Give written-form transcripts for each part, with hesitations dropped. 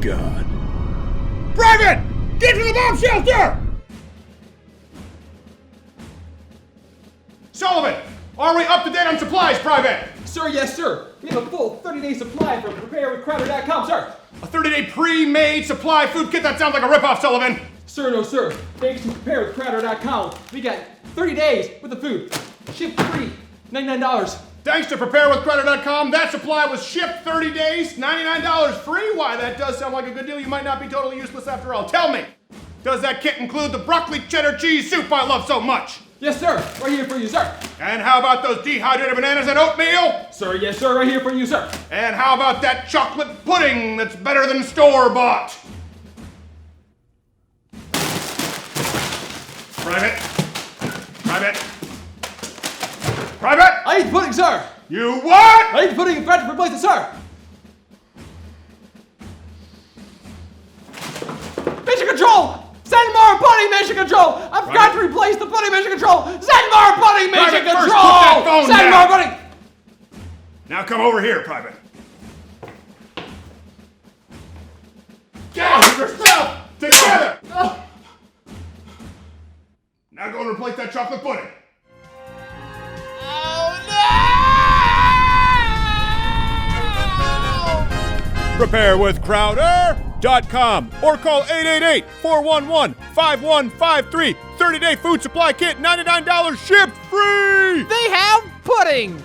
God. Private! Get to the bomb shelter! Sullivan, are we up to date on supplies, Private? Sir, yes, sir. We have a full 30-day supply from preparewithcrowder.com, sir. A 30-day pre-made supply food kit? That sounds like a ripoff, Sullivan. Sir, no, sir. Thanks to preparewithcrowder.com, we got 30 days with the food. Shipped free, $99. Thanks to preparewithcrowder.com, that supply was shipped 30 days, $99 free. Why, that does sound like a good deal. You might not be totally useless after all. Tell me, does that kit include the broccoli cheddar cheese soup I love so much? Yes, sir. Right here for you, sir. And how about those dehydrated bananas and oatmeal? Sir, yes, sir. Right here for you, sir. And how about that chocolate pudding that's better than store-bought? Private? I eat the pudding, sir. You what? I eat the pudding and threat to replace it, sir. Mission Control! Send more pudding, Mission Control! I've got to replace the pudding, Mission Control! Send more pudding, Mission Private, Control! first put that phone Send down. more pudding! Now come over here, Private. Get yourself together! Now go and replace that chocolate pudding. Preparewithcrowder.com or call 888-411-5153. 30-day food supply kit, $99 shipped free! They have pudding!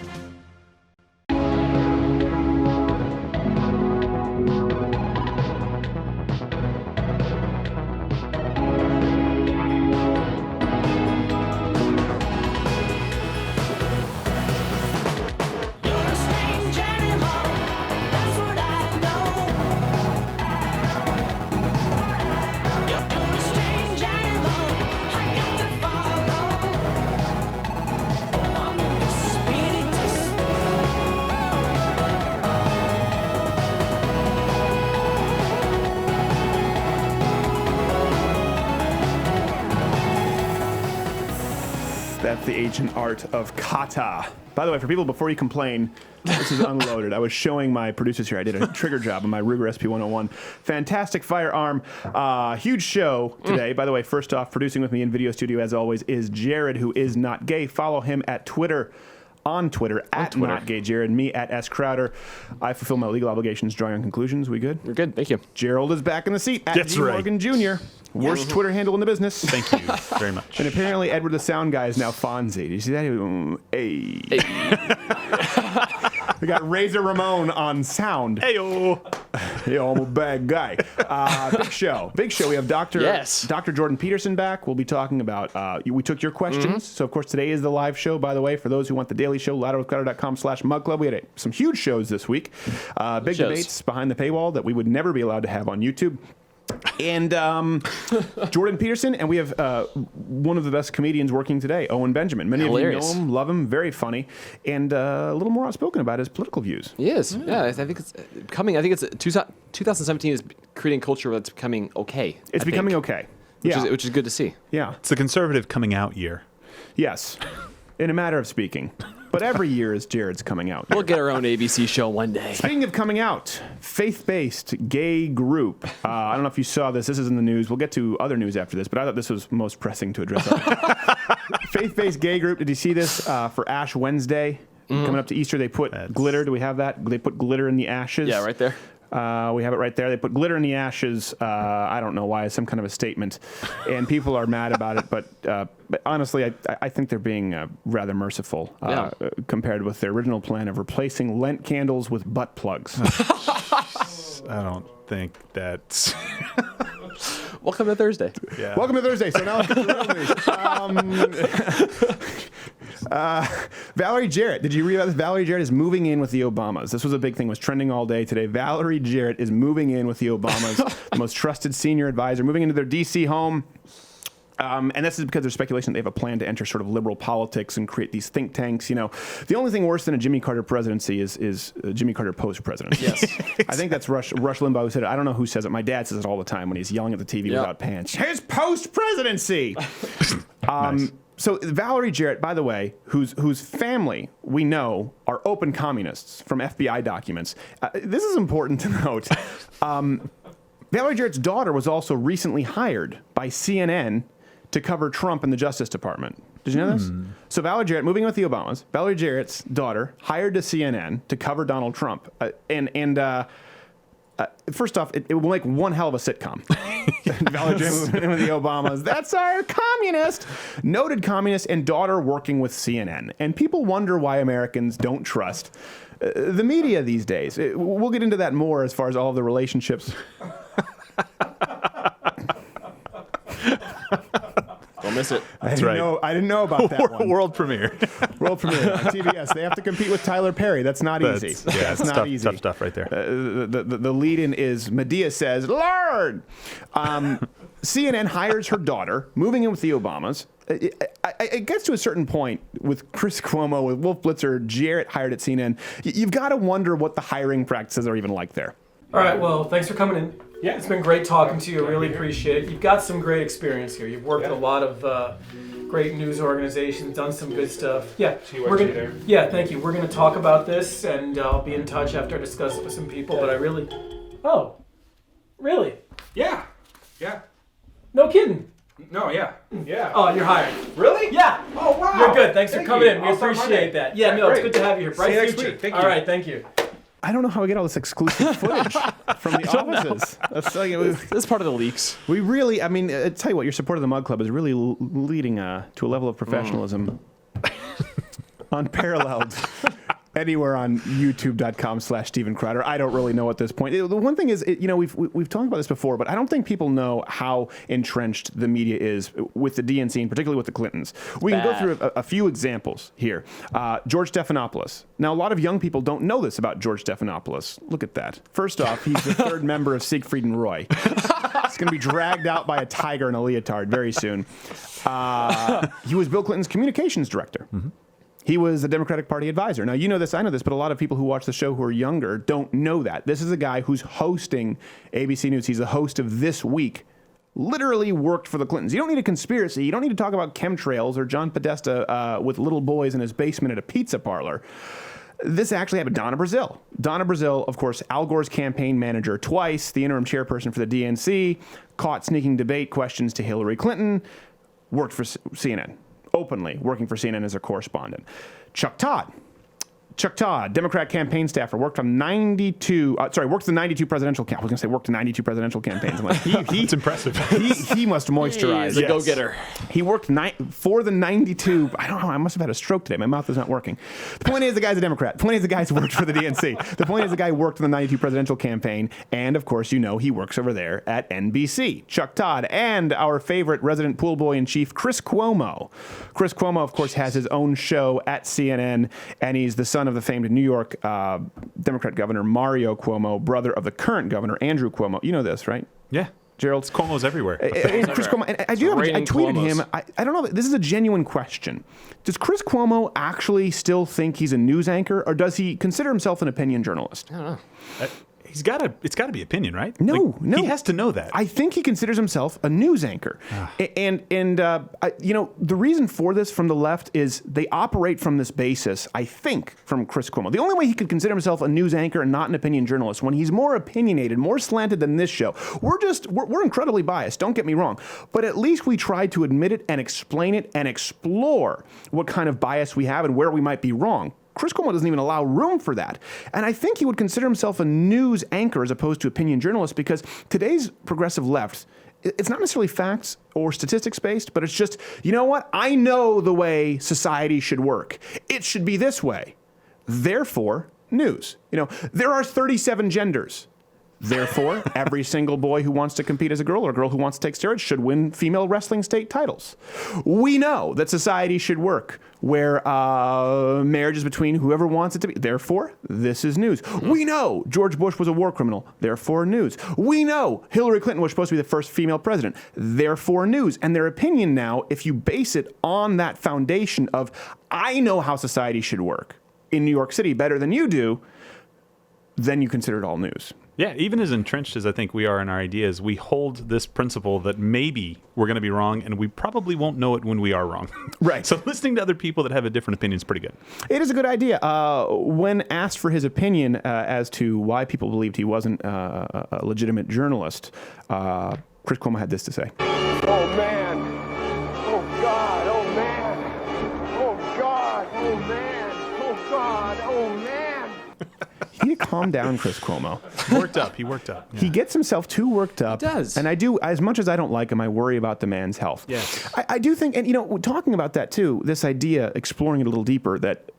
That's the ancient art of kata. By the way, for people, before you complain, this is unloaded. I was showing my producers here. I did a trigger job on my Ruger SP101. Fantastic firearm. Huge show today. By the way, first off, producing with me in video studio, as always, is Jared, who is not gay. Follow him at Twitter. On Twitter, at Not Gay Jared, me at S Crowder. I fulfill my legal obligations, drawing on conclusions. We good? We're good, thank you. Gerald is back in the seat at That's G. right. Morgan Jr. Worst Twitter handle in the business. Thank you very much. And apparently Edward the Sound Guy is now Fonzie. Did you see that? Hey. We got Razor Ramon on sound. Heyo. Hey, I'm a bad guy. Big show. Big show. We have Dr. Jordan Peterson back. We'll be talking about, we took your questions. So, of course, today is the live show, by the way. For those who want the daily show, louderwithcrowder.com/mugclub. We had some huge shows this week. Big debates behind the paywall that we would never be allowed to have on YouTube. And Jordan Peterson, and we have one of the best comedians working today, Owen Benjamin. Many of you know him, love him, very funny, and a little more outspoken about his political views. He is. Yeah, I think it's coming. I think it's 2017 is creating culture that's becoming okay. It's becoming okay. Which is good to see. Yeah. It's a conservative coming out year. Yes. In a matter of speaking. But every year is Jared's coming out. We'll get our own ABC show one day. Speaking of coming out, faith-based gay group. I don't know if you saw this. This is in the news. We'll get to other news after this, but I thought this was most pressing to address. Faith-based gay group. Did you see this for Ash Wednesday? Coming up to Easter, they put glitter. Do we have that? They put glitter in the ashes. Yeah, right there. We have it right there. They put glitter in the ashes. I don't know why. It's some kind of a statement. And people are mad about it. But honestly, I think they're being rather merciful compared with their original plan of replacing Lent candles with butt plugs. I don't think that's... Welcome to Thursday. Yeah. Welcome to Thursday. So now let's get to the real news. Valerie Jarrett. Did you read about this? Valerie Jarrett is moving in with the Obamas. This was a big thing. It was trending all day today. Valerie Jarrett is moving in with the Obamas, the most trusted senior advisor, moving into their D.C. home. And this is because there's speculation that they have a plan to enter sort of liberal politics and create these think tanks. You know, the only thing worse than a Jimmy Carter presidency is a Jimmy Carter post-presidency. Yes. I think that's Rush Limbaugh who said it. I don't know who says it. My dad says it all the time when he's yelling at the TV without pants. His post-presidency! Nice. So Valerie Jarrett, by the way, whose family we know are open communists from FBI documents. This is important to note. Valerie Jarrett's daughter was also recently hired by CNN to cover Trump in the Justice Department. Did you know this? So Valerie Jarrett, moving with the Obamas, Valerie Jarrett's daughter hired to CNN to cover Donald Trump. First off, it will make one hell of a sitcom. Valerie Jarrett moving in with the Obamas. That's our communist, noted communist, and daughter working with CNN. And people wonder why Americans don't trust the media these days. We'll get into that more as far as all of the relationships. Don't miss it. I didn't know about that one. World premiere. World premiere on TBS. They have to compete with Tyler Perry. That's not easy. That's not tough, easy. tough stuff right there. The lead-in is Medea says, "Lord." CNN hires her daughter, moving in with the Obamas. It gets to a certain point with Chris Cuomo, with Wolf Blitzer, Jarrett hired at CNN. You've got to wonder what the hiring practices are even like there. All right, well, thanks for coming in. Yeah, it's been great talking to you. I really appreciate it. You've got some great experience here. You've worked at a lot of great news organizations, done some good stuff. Yeah, yeah, thank you. We're gonna talk about this, and I'll be in touch after I discuss it with some people. But I really, really? Yeah. No kidding. No, yeah. Oh, you're hired. Really? Yeah. Oh, wow. You're good. Thanks for Thank coming you. in. We I'll start appreciate Monday. that. Yeah, no, it's good to have you here. Bright See you next future. week. Thank All you. right, thank you. I don't know how we get all this exclusive footage from the offices. That's like, That's part of the leaks. we really, I mean, tell you what, your support of the Mug Club is really leading to a level of professionalism unparalleled anywhere on youtube.com/Steven Crowder. I don't really know at this point. The one thing is, we've talked about this before, but I don't think people know how entrenched the media is with the DNC and particularly with the Clintons. We can go through a few examples here. George Stephanopoulos. Now, a lot of young people don't know this about George Stephanopoulos. Look at that. First off, he's the third member of Siegfried and Roy. He's going to be dragged out by a tiger in a leotard very soon. He was Bill Clinton's communications director. Mm-hmm. He was a Democratic Party advisor. Now, you know this, I know this, but a lot of people who watch the show who are younger don't know that. This is a guy who's hosting ABC News. He's the host of This Week. Literally worked for the Clintons. You don't need a conspiracy. You don't need to talk about chemtrails or John Podesta with little boys in his basement at a pizza parlor. This actually happened. Donna Brazile. Donna Brazile, of course, Al Gore's campaign manager twice, the interim chairperson for the DNC, caught sneaking debate questions to Hillary Clinton, worked for CNN. Openly working for CNN as a correspondent. Chuck Todd, Democrat campaign staffer, worked the 92 presidential campaigns. I was going to say worked the 92 presidential campaigns. I'm like, It's impressive. He must moisturize. He's a go-getter. He worked for the 92. I don't know. I must have had a stroke today. My mouth is not working. The point is the guy's a Democrat. The point is the guy's worked for the DNC. The point is the guy worked in the 92 presidential campaign. And, of course, he works over there at NBC. Chuck Todd and our favorite resident pool boy in chief, Chris Cuomo. Chris Cuomo, of course, has his own show at CNN, and he's the son of the famed New York Democrat governor Mario Cuomo, brother of the current governor Andrew Cuomo. You know this, right? Yeah. Gerald. Cuomo's everywhere. And Chris Cuomo, and I tweeted him. I don't know. This is a genuine question. Does Chris Cuomo actually still think he's a news anchor, or does he consider himself an opinion journalist? I don't know. It's got to be opinion, right? No. He has to know that. I think he considers himself a news anchor. And the reason for this from the left is they operate from this basis, I think, from Chris Cuomo. The only way he could consider himself a news anchor and not an opinion journalist, when he's more opinionated, more slanted than this show. We're incredibly biased, don't get me wrong. But at least we try to admit it and explain it and explore what kind of bias we have and where we might be wrong. Chris Cuomo doesn't even allow room for that. And I think he would consider himself a news anchor as opposed to opinion journalist, because today's progressive left, it's not necessarily facts or statistics based, but it's just, you know what? I know the way society should work. It should be this way. Therefore, news. There are 37 genders. Therefore, every single boy who wants to compete as a girl or a girl who wants to take steroids should win female wrestling state titles. We know that society should work where marriage is between whoever wants it to be. Therefore, this is news. We know George Bush was a war criminal. Therefore, news. We know Hillary Clinton was supposed to be the first female president. Therefore, news. And their opinion now, if you base it on that foundation of, I know how society should work in New York City better than you do, then you consider it all news. Yeah, even as entrenched as I think we are in our ideas, we hold this principle that maybe we're going to be wrong, and we probably won't know it when we are wrong. Right. So listening to other people that have a different opinion is pretty good. It is a good idea. When asked for his opinion as to why people believed he wasn't a legitimate journalist, Chris Cuomo had this to say. Oh, man. Oh, God. Oh, man. Oh, God. Oh, man. Oh, God. Oh, man. You need to calm down, Chris Cuomo. He worked up. Yeah. He gets himself too worked up. He does. And I do, as much as I don't like him, I worry about the man's health. Yes. I do think, and talking about that too, this idea, exploring it a little deeper, that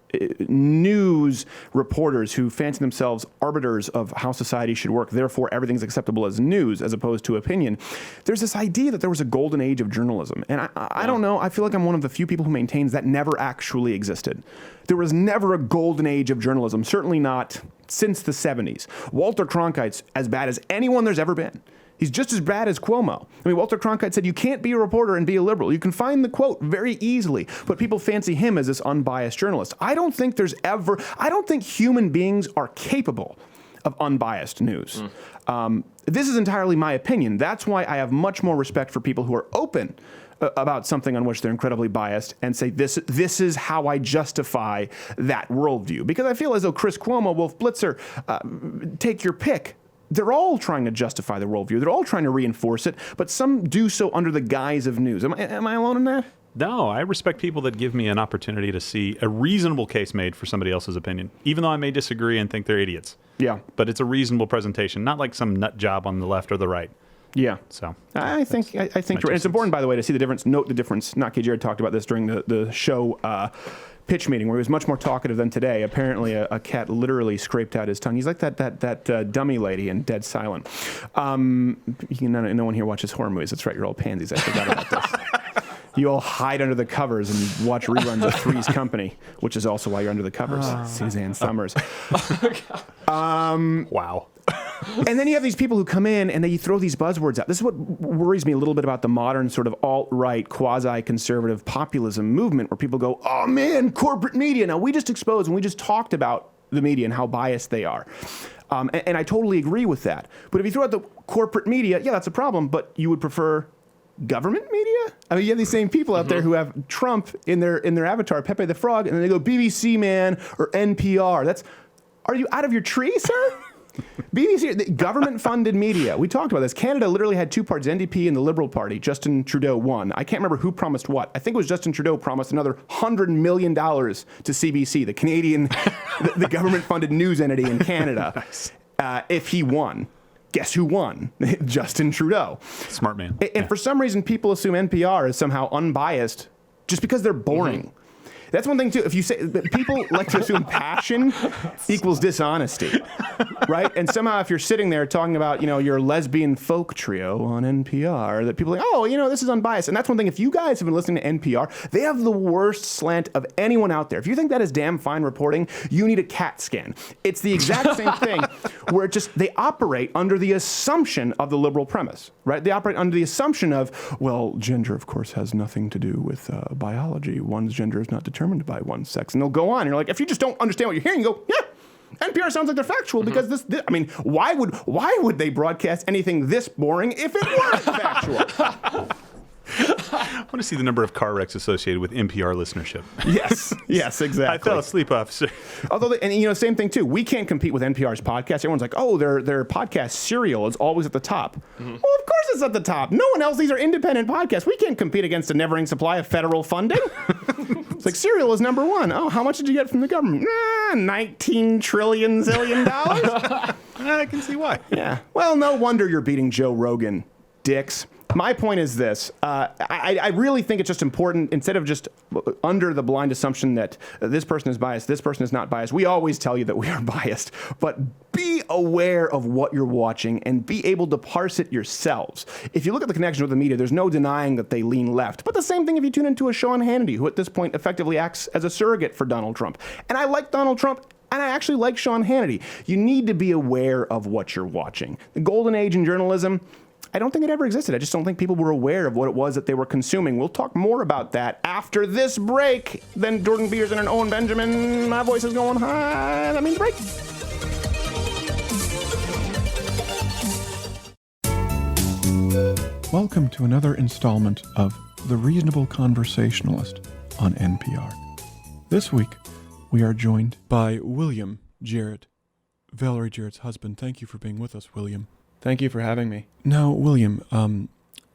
news reporters who fancy themselves arbiters of how society should work, therefore everything's acceptable as news as opposed to opinion. There's this idea that there was a golden age of journalism. And I don't know, I feel like I'm one of the few people who maintains that never actually existed. There was never a golden age of journalism, certainly not since the 70s. Walter Cronkite's as bad as anyone there's ever been. He's just as bad as Cuomo. I mean, Walter Cronkite said you can't be a reporter and be a liberal. You can find the quote very easily, but people fancy him as this unbiased journalist. I don't think human beings are capable of unbiased news. This is entirely my opinion. That's why I have much more respect for people who are open about something on which they're incredibly biased and say, this is how I justify that worldview. Because I feel as though Chris Cuomo, Wolf Blitzer, take your pick, they're all trying to justify the worldview. They're all trying to reinforce it, but some do so under the guise of news. Am I alone in that? No, I respect people that give me an opportunity to see a reasonable case made for somebody else's opinion, even though I may disagree and think they're idiots. Yeah. But it's a reasonable presentation, not like some nut job on the left or the right. Yeah. So I think it's important, by the way, to see the difference, note the difference. Naki Jared talked about this during the show pitch meeting, where he was much more talkative than today. Apparently, a cat literally scraped out his tongue. He's like that dummy lady in Dead Silent. No one here watches horror movies. That's right, you're all pansies. I forgot about this. You all hide under the covers and watch reruns of Three's Company, which is also why you're under the covers. Suzanne Summers. Wow. And then you have these people who come in and they throw these buzzwords out. This is what worries me a little bit about the modern sort of alt-right, quasi-conservative populism movement, where people go, oh man, corporate media. Now, we just exposed and we just talked about the media and how biased they are. And I totally agree with that. But if you throw out the corporate media, yeah, that's a problem, but you would prefer government media? I mean, you have these same people out there who have Trump in their avatar, Pepe the Frog, and then they go BBC, man, or NPR. Are you out of your tree, sir? BBC, government-funded media. We talked about this. Canada literally had two parties, NDP and the Liberal Party. Justin Trudeau won. I can't remember who promised what. I think it was Justin Trudeau promised another $100 million to CBC, the Canadian, the government-funded news entity in Canada, nice. If he won. Guess who won? Justin Trudeau. Smart man. And for some reason, people assume NPR is somehow unbiased just because they're boring. Mm-hmm. That's one thing, too. If you say that people like to assume passion equals dishonesty, right? And somehow if you're sitting there talking about, your lesbian folk trio on NPR, that people are like, oh, this is unbiased. And that's one thing. If you guys have been listening to NPR, they have the worst slant of anyone out there. If you think that is damn fine reporting, you need a CAT scan. It's the exact same thing where they operate under the assumption of the liberal premise, right? They operate under the assumption of, well, gender, of course, has nothing to do with biology. One's gender is not determined by one's sex. And they'll go on. And you're like, if you just don't understand what you're hearing, you go, yeah, NPR sounds like they're factual because this I mean, why would they broadcast anything this boring if it weren't factual? I want to see the number of car wrecks associated with NPR listenership. Yes, exactly. I fell asleep, officer. Although, same thing too. We can't compete with NPR's podcast. Everyone's like, oh, their podcast Serial is always at the top. Mm-hmm. Well, of course it's at the top. No one else. These are independent podcasts. We can't compete against a never-ending supply of federal funding. It's like Serial is number one. Oh, how much did you get from the government? 19 trillion zillion dollars. I can see why. Yeah. Well, no wonder you're beating Joe Rogan, dicks. My point is this. I really think it's just important, instead of just under the blind assumption that this person is biased, this person is not biased. We always tell you that we are biased, but be aware of what you're watching and be able to parse it yourselves. If you look at the connection with the media, there's no denying that they lean left. But the same thing if you tune into a Sean Hannity, who at this point effectively acts as a surrogate for Donald Trump. And I like Donald Trump, and I actually like Sean Hannity. You need to be aware of what you're watching. The golden age in journalism, I don't think it ever existed. I just don't think people were aware of what it was that they were consuming. We'll talk more about that after this break. Then Jordan Peterson and Owen Benjamin. My voice is going high. That means break. Welcome to another installment of The Reasonable Conversationalist on NPR. This week, we are joined by William Jarrett, Valerie Jarrett's husband. Thank you for being with us, William. Thank you for having me. Now, William,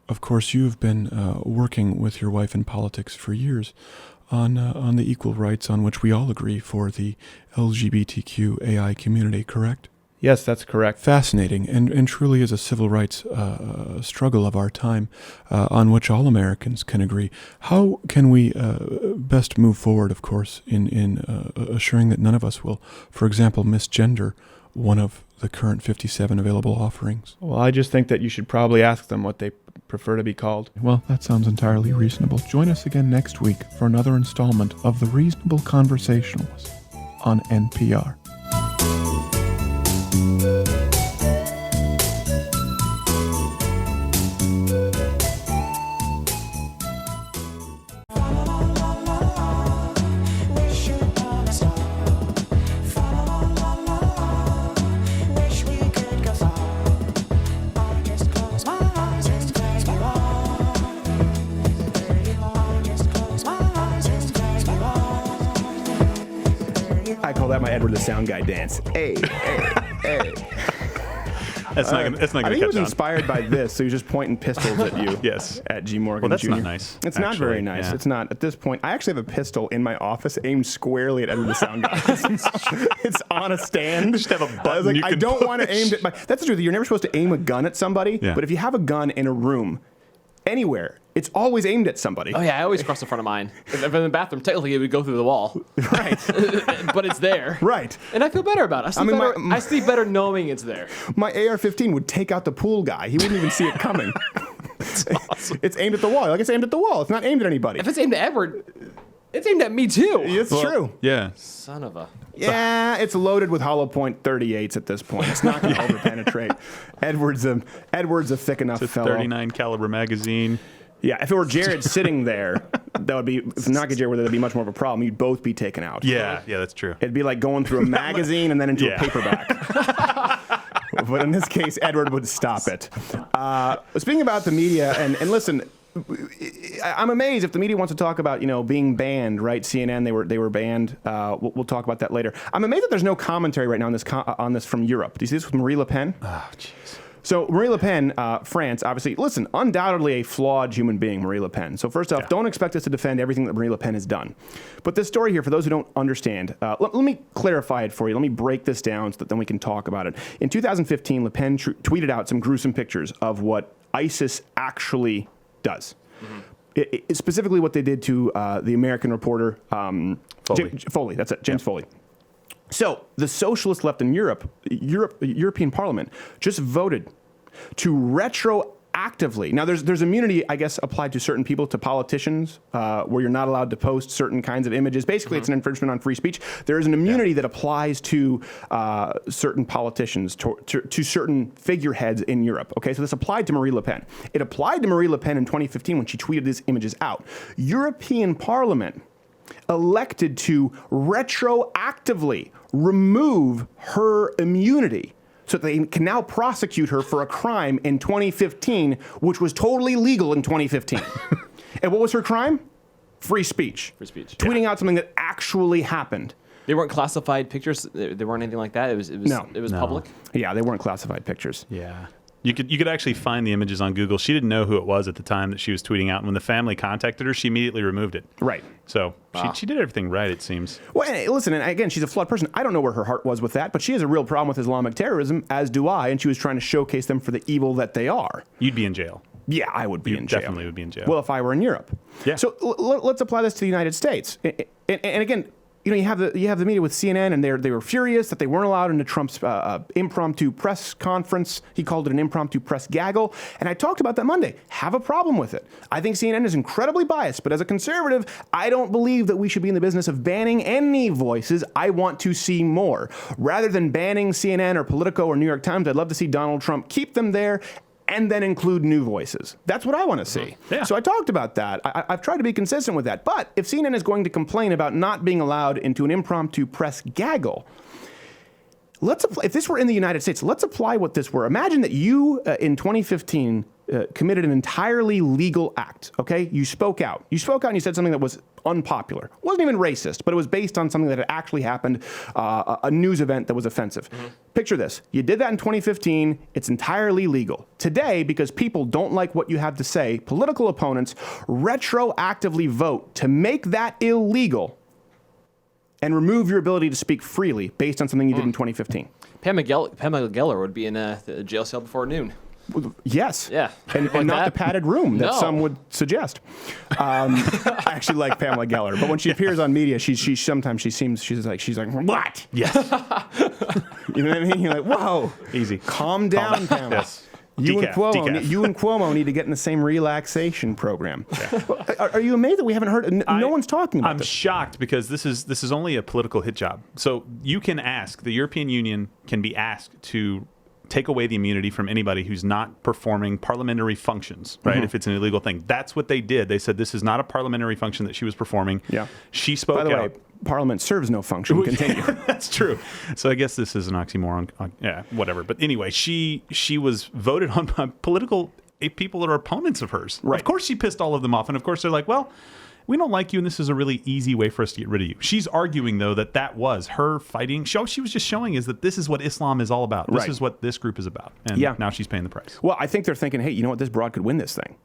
of course, you've been working with your wife in politics for years on the equal rights on which we all agree for the LGBTQAI community, correct? Yes, that's correct. Fascinating, and truly is a civil rights struggle of our time on which all Americans can agree. How can we best move forward, of course, in assuring that none of us will, for example, misgender one of the current 57 available offerings? Well, I just think that you should probably ask them what they prefer to be called. Well, that sounds entirely reasonable. Join us again next week for another installment of The Reasonable Conversationalist on NPR. I call that my Edward the Sound Guy dance. Hey, hey, hey. That's not gonna I think he catch was on. inspired by this, so he was just pointing pistols at you. Yes. At G. Morgan Well, that's Jr. not nice, It's not actually. very nice. Yeah. It's not. At this point, I actually have a pistol in my office aimed squarely at Edward the Sound Guy. It's on a stand. Just have a I was button like, you I can don't want to push. aim at my... That's the truth. You're never supposed to aim a gun at somebody, Yeah. but if you have a gun in a room, anywhere, it's always aimed at somebody. Oh yeah, I always cross the front of mine. If I'm in the bathroom, technically it would go through the wall, Right. but it's there. Right. And I feel better about it. mean, I sleep better knowing it's there. My AR-15 would take out the pool guy. He wouldn't even see it coming. Awesome. It's aimed at the wall. Like, it's aimed at the wall. It's not aimed at anybody. If it's aimed at Edward, it's aimed at me too. It's true. Yeah. Son of a. Yeah, it's loaded with hollow point 38s at this point. It's not going to overpenetrate. Edward's a thick enough It's a fellow. 39 caliber magazine. Yeah, if it were Jared sitting there, that would be, if not get Jared, that'd be much more of a problem. You'd both be taken out. Yeah, that's true. It'd be like going through a magazine and then into a Yeah. paperback. But in this case, Edward would stop it. Speaking about the media, and listen, I'm amazed if the media wants to talk about, being banned, right? CNN, they were banned. We'll talk about that later. I'm amazed that there's no commentary right now on this from Europe. Do you see this with Marie Le Pen? Oh, jeez. So Marie Le Pen, France, obviously, listen, undoubtedly a flawed human being, Marie Le Pen. So first off, don't expect us to defend everything that Marie Le Pen has done. But this story here, for those who don't understand, let me clarify it for you. Let me break this down so that then we can talk about it. In 2015, Le Pen tweeted out some gruesome pictures of what ISIS actually does. Mm-hmm. Specifically what they did to the American reporter, Foley, that's it, James Foley. So the socialist left in European Parliament just voted to retroactively. Now there's immunity, I guess, applied to certain people, to politicians, where you're not allowed to post certain kinds of images. Basically, it's an infringement on free speech. There is an immunity that applies to certain politicians, to certain figureheads in Europe. Okay, so this applied to Marie Le Pen. It applied to Marie Le Pen in 2015 when she tweeted these images out. European Parliament elected to retroactively remove her immunity so that they can now prosecute her for a crime in 2015, which was totally legal in 2015. And what was her crime? Free speech. Free speech. Tweeting out something that actually happened. They weren't classified pictures. They weren't anything like that. It was public. Yeah, they weren't classified pictures. Yeah. You could actually find the images on Google. She didn't know who it was at the time that she was tweeting out. And when the family contacted her, she immediately removed it. Right. So she did everything right, it seems. Well, and listen, and again, she's a flawed person. I don't know where her heart was with that, but she has a real problem with Islamic terrorism, as do I, and she was trying to showcase them for the evil that they are. You'd be in jail. Yeah, I would be in jail. Definitely would be in jail. Well, if I were in Europe. Yeah. So let's apply this to the United States. And again, you have the media with CNN, and they were furious that they weren't allowed into Trump's impromptu press conference. He called it an impromptu press gaggle. And I talked about that Monday. Have a problem with it. I think CNN is incredibly biased, but as a conservative, I don't believe that we should be in the business of banning any voices. I want to see more. Rather than banning CNN or Politico or New York Times, I'd love to see Donald Trump keep them there and then include new voices. That's what I want to see. Yeah. So I talked about that. I've tried to be consistent with that. But if CNN is going to complain about not being allowed into an impromptu press gaggle, if this were in the United States, let's apply what this were. Imagine that you, in 2015, committed an entirely legal act, okay? You spoke out. You spoke out and you said something that was unpopular. It wasn't even racist, but it was based on something that had actually happened, a news event that was offensive. Picture this. You did that in 2015. It's entirely legal. Today, because people don't like what you have to say, political opponents retroactively vote to make that illegal and remove your ability to speak freely based on something you did in 2015. Pamela Geller would be in the jail cell before noon. Yes. Yeah. And Like not that. the padded room that No. some would suggest. I actually like Pamela Geller, but when she appears on media, she's sometimes she's like what? Yes. You know what I mean? You're like, whoa, Easy. calm down, Pamela. Yes. You and Decaf. you and Cuomo need to get in the same relaxation program. Are you amazed that we haven't heard? No one's talking about I'm this. shocked because this is only a political hit job. So you can ask, the European Union can be asked to take away the immunity from anybody who's not performing parliamentary functions, right? If it's an illegal thing. That's what they did. They said this is not a parliamentary function that she was performing. Yeah. She spoke By the out. way, Parliament serves no function. Continue. That's true. So I guess this is an oxymoron. Yeah, whatever. But anyway, she was voted on by political people that are opponents of hers. Right. Of course she pissed all of them off. And of course they're like, well, we don't like you, and this is a really easy way for us to get rid of you. She's arguing, though, that was her fighting. She was just showing is that this is what Islam is all about. This Right. is what this group is about. And Yeah. now she's paying the price. Well, I think they're thinking, hey, you know what? This broad could win this thing.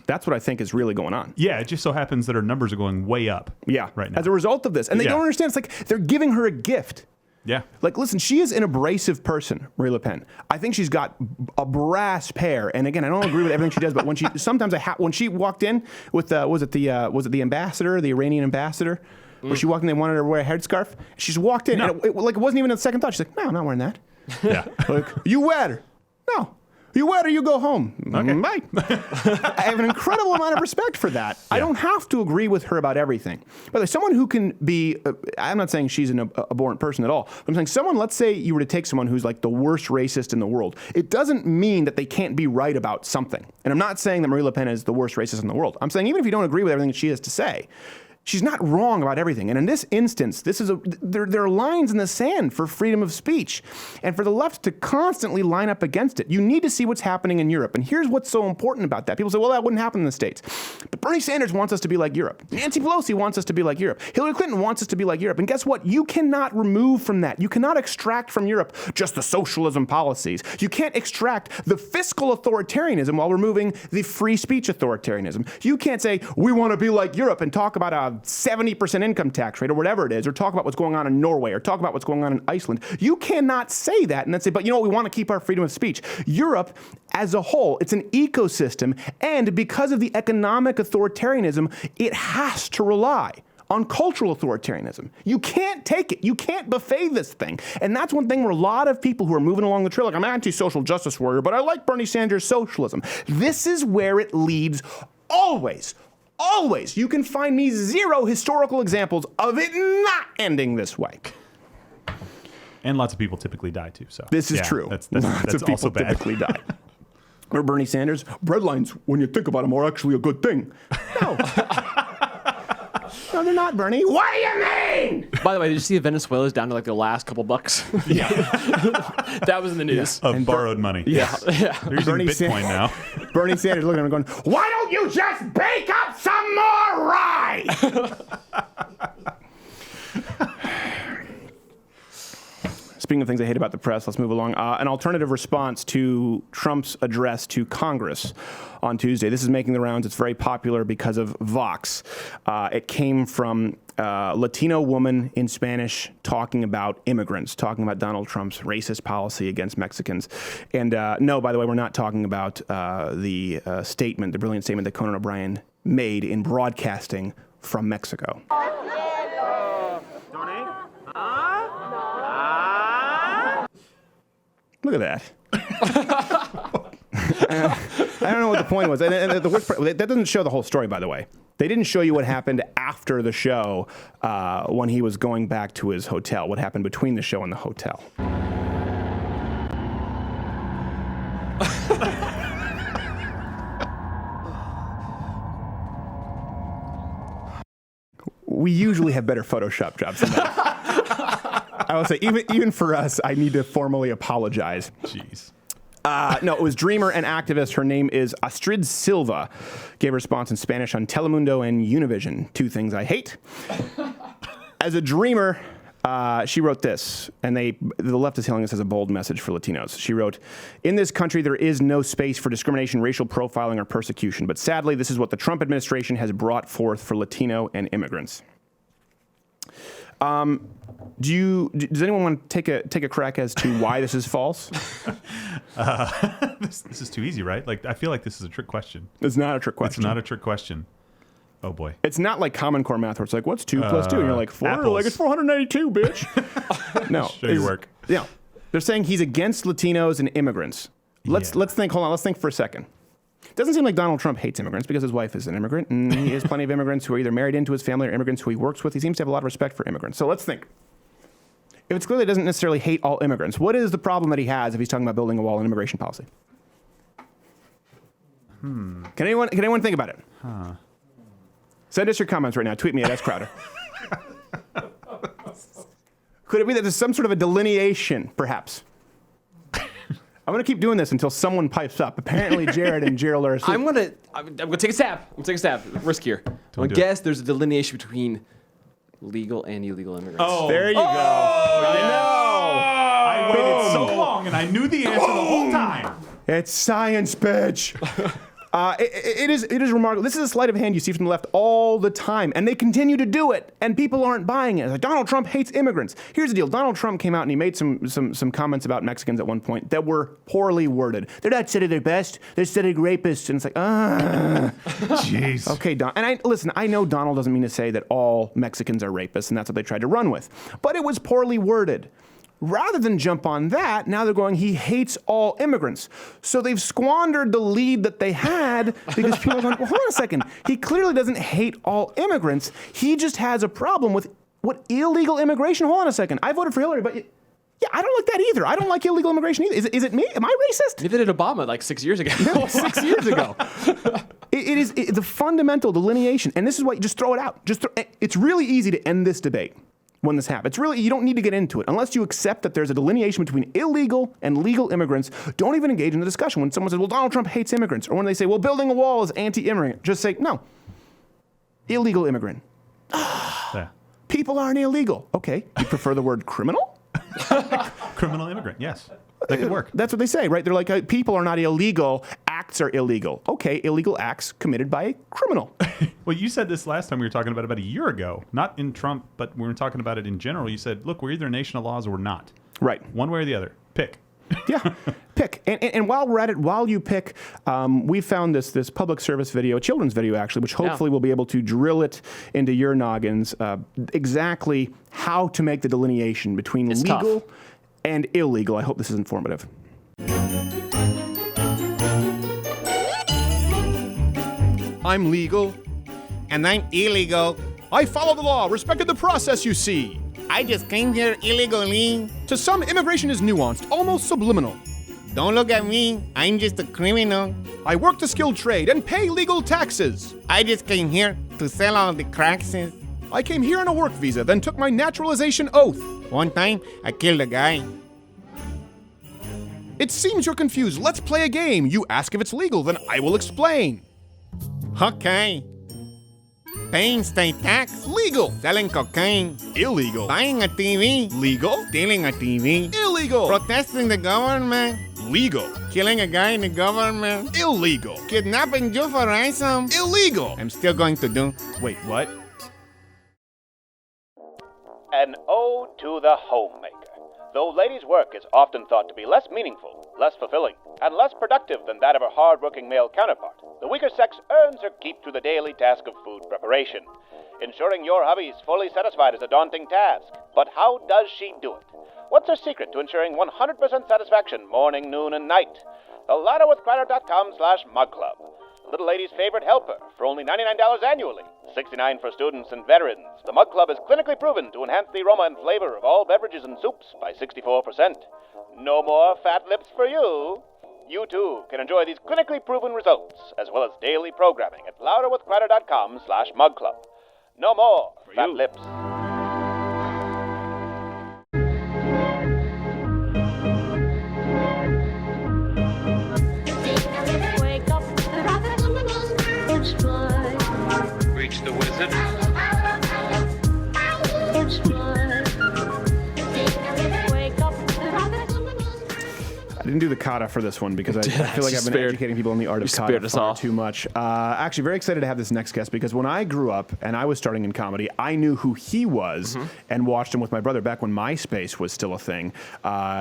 That's what I think is really going on. Yeah, it just so happens that her numbers are going way up. Yeah. Right now. As a result of this. And they Yeah. don't understand. It's like they're giving her a gift. Yeah. Like, listen, she is an abrasive person, Marie Le Pen. I think she's got a brass pair. And again, I don't agree with everything she does, but when she when she walked in with was it the ambassador, the Iranian ambassador, where she walked in, they wanted her to wear a headscarf. She just walked in, No. and it wasn't even a second thought. She's like, no, I'm not wearing that. Yeah. Like, you wear? No. You wear or you go home. Okay. Bye. I have an incredible amount of respect for that. I don't have to agree with her about everything. But there's someone who can be, I'm not saying she's an abhorrent person at all. I'm saying someone, let's say you were to take someone who's like the worst racist in the world. It doesn't mean that they can't be right about something. And I'm not saying that Marie Le Pen is the worst racist in the world. I'm saying even if you don't agree with everything that she has to say, she's not wrong about everything. And in this instance, there are lines in the sand for freedom of speech and for the left to constantly line up against it. You need to see what's happening in Europe. And here's what's so important about that. People say, well, that wouldn't happen in the States. But Bernie Sanders wants us to be like Europe. Nancy Pelosi wants us to be like Europe. Hillary Clinton wants us to be like Europe. And guess what? You cannot remove from that. You cannot extract from Europe just the socialism policies. You can't extract the fiscal authoritarianism while removing the free speech authoritarianism. You can't say, we want to be like Europe and talk about a 70% income tax rate or whatever it is, or talk about what's going on in Norway, or talk about what's going on in Iceland. You cannot say that and then say, but you know what, we want to keep our freedom of speech. Europe as a whole, it's an ecosystem, and because of the economic authoritarianism, it has to rely on cultural authoritarianism. You can't take it. You can't buffet this thing. And that's one thing where a lot of people who are moving along the trail, like, I'm an anti-social justice warrior, but I like Bernie Sanders' socialism. This is where it leads always. Always. You can find me zero historical examples of it not ending this way. And lots of people typily die, too. So This is yeah, true. That's Lots of also people bad. typically die. Or Bernie Sanders, breadlines, when you think about them, are actually a good thing. No. No, they're not, Bernie. What do you mean? By the way, did you see Venezuela's down to like the last couple bucks? Yeah. That was in the news. Of borrowed money. Yeah. Yeah. They're using Bernie Bitcoin now. Bernie Sanders looking at him going, why don't you just bake up some more rye? Speaking of things I hate about the press, let's move along. An alternative response to Trump's address to Congress on Tuesday. This is making the rounds. It's very popular because of Vox. It came from a Latino woman in Spanish talking about immigrants, talking about Donald Trump's racist policy against Mexicans. And no, by the way, we're not talking about the statement, the brilliant statement that Conan O'Brien made in broadcasting from Mexico. Look at that. I don't know what the point was. And the worst part, that doesn't show the whole story, by the way. They didn't show you what happened after the show when he was going back to his hotel, what happened between the show and the hotel. We usually have better Photoshop jobs than that. I will say, even for us, I need to formally apologize. Jeez. No, it was dreamer and activist. Her name is Astrid Silva. Gave a response in Spanish on Telemundo and Univision. 2 things I hate. As a dreamer, she wrote this, and the left is hailing this as a bold message for Latinos. She wrote, "In this country, there is no space for discrimination, racial profiling, or persecution. But sadly, this is what the Trump administration has brought forth for Latino and immigrants." Does anyone want to take a crack as to why this is false? This is too easy, right? Like, I feel like this is a trick question. It's not a trick question. It's not a trick question. Oh boy. It's not like Common Core math where it's like, what's 2 plus 2? And you're like, 4? Apples. Like, it's 492, bitch. No. Show your work. Yeah. They're saying he's against Latinos and immigrants. Let's think. Hold on. Let's think for a second. It doesn't seem like Donald Trump hates immigrants because his wife is an immigrant, and he has plenty of immigrants who are either married into his family or immigrants who he works with. He seems to have a lot of respect for immigrants. So let's think. If it's clear that he doesn't necessarily hate all immigrants, what is the problem that he has if he's talking about building a wall in immigration policy? Can anyone think about it? Send us your comments right now. Tweet me at @SCrowder. Could it be that there's some sort of a delineation, perhaps? I'm going to keep doing this until someone pipes up. Apparently, Jared and Gerald are asleep. I'm gonna take a stab. I'm gonna take a stab. Risk here. I'm gonna guess there's a delineation between legal and illegal immigrants. Oh, There you go. I waited so long and I knew the answer the whole time. It's science, bitch. It is remarkable. This is a sleight of hand you see from the left all the time, and they continue to do it, and people aren't buying it. It's like, Donald Trump hates immigrants. Here's the deal. Donald Trump came out and he made some comments about Mexicans at one point that were poorly worded. They're not studying their best. They're studying rapists. And it's like, Jeez. Okay, Don. And I know Donald doesn't mean to say that all Mexicans are rapists, and that's what they tried to run with. But it was poorly worded. Rather than jump on that, now they're going, he hates all immigrants. So they've squandered the lead that they had because people are going, well, hold on a second. He clearly doesn't hate all immigrants. He just has a problem with what illegal immigration. Hold on a second. I voted for Hillary, but yeah, I don't like that either. I don't like illegal immigration either. Is it me? Am I racist? Neither did Obama like 6 years ago. No, 6 years ago. It is the fundamental delineation, and this is why you just throw it out. It's really easy to end this debate when this happens. You don't need to get into it. Unless you accept that there's a delineation between illegal and legal immigrants, don't even engage in the discussion. When someone says, well, Donald Trump hates immigrants, or when they say, well, building a wall is anti-immigrant, just say, no. Illegal immigrant. Yeah. People aren't illegal. Okay, you prefer the word criminal? Criminal immigrant, yes. That could work. That's what they say, right? They're like, people are not illegal, acts are illegal. Okay, illegal acts committed by a criminal. Well, you said this last time we were talking about a year ago. Not in Trump, but we were talking about it in general. You said, look, we're either a nation of laws or we're not. Right. One way or the other. Pick. Yeah, pick. And while we're at it, while you pick, we found this public service video, a children's video actually, which hopefully will be able to drill it into your noggins, exactly how to make the delineation between legal and illegal. I hope this is informative. I'm legal. And I'm illegal. I follow the law, respected the process you see. I just came here illegally. To some, immigration is nuanced, almost subliminal. Don't look at me. I'm just a criminal. I work the skilled trade and pay legal taxes. I just came here to sell all the cracks. I came here on a work visa, then took my naturalization oath. One time, I killed a guy. It seems you're confused. Let's play a game. You ask if it's legal, then I will explain. Okay. Paying state tax. Legal. Selling cocaine. Illegal. Buying a TV. Legal. Stealing a TV. Illegal. Protesting the government. Legal. Killing a guy in the government. Illegal. Kidnapping you for ransom. Illegal. I'm still going to do. Wait, what? An ode to the homemaker. Though ladies' work is often thought to be less meaningful, less fulfilling, and less productive than that of her hard-working male counterpart, the weaker sex earns her keep through the daily task of food preparation. Ensuring your hubby is fully satisfied is a daunting task, but how does she do it? What's her secret to ensuring 100% satisfaction morning, noon, and night? The ladder with Crider.com/mugclub. Little lady's favorite helper for only $99 annually, $69 for students and veterans. The Mug Club is clinically proven to enhance the aroma and flavor of all beverages and soups by 64%. No more fat lips for you. You too can enjoy these clinically proven results, as well as daily programming at louderwithcrider.com/mugclub. No more fat lips. didn't do the kata for this one because I feel like I've been educating people on the art of kata far too much. Actually, very excited to have this next guest because when I grew up and I was starting in comedy, I knew who he was and watched him with my brother back when MySpace was still a thing.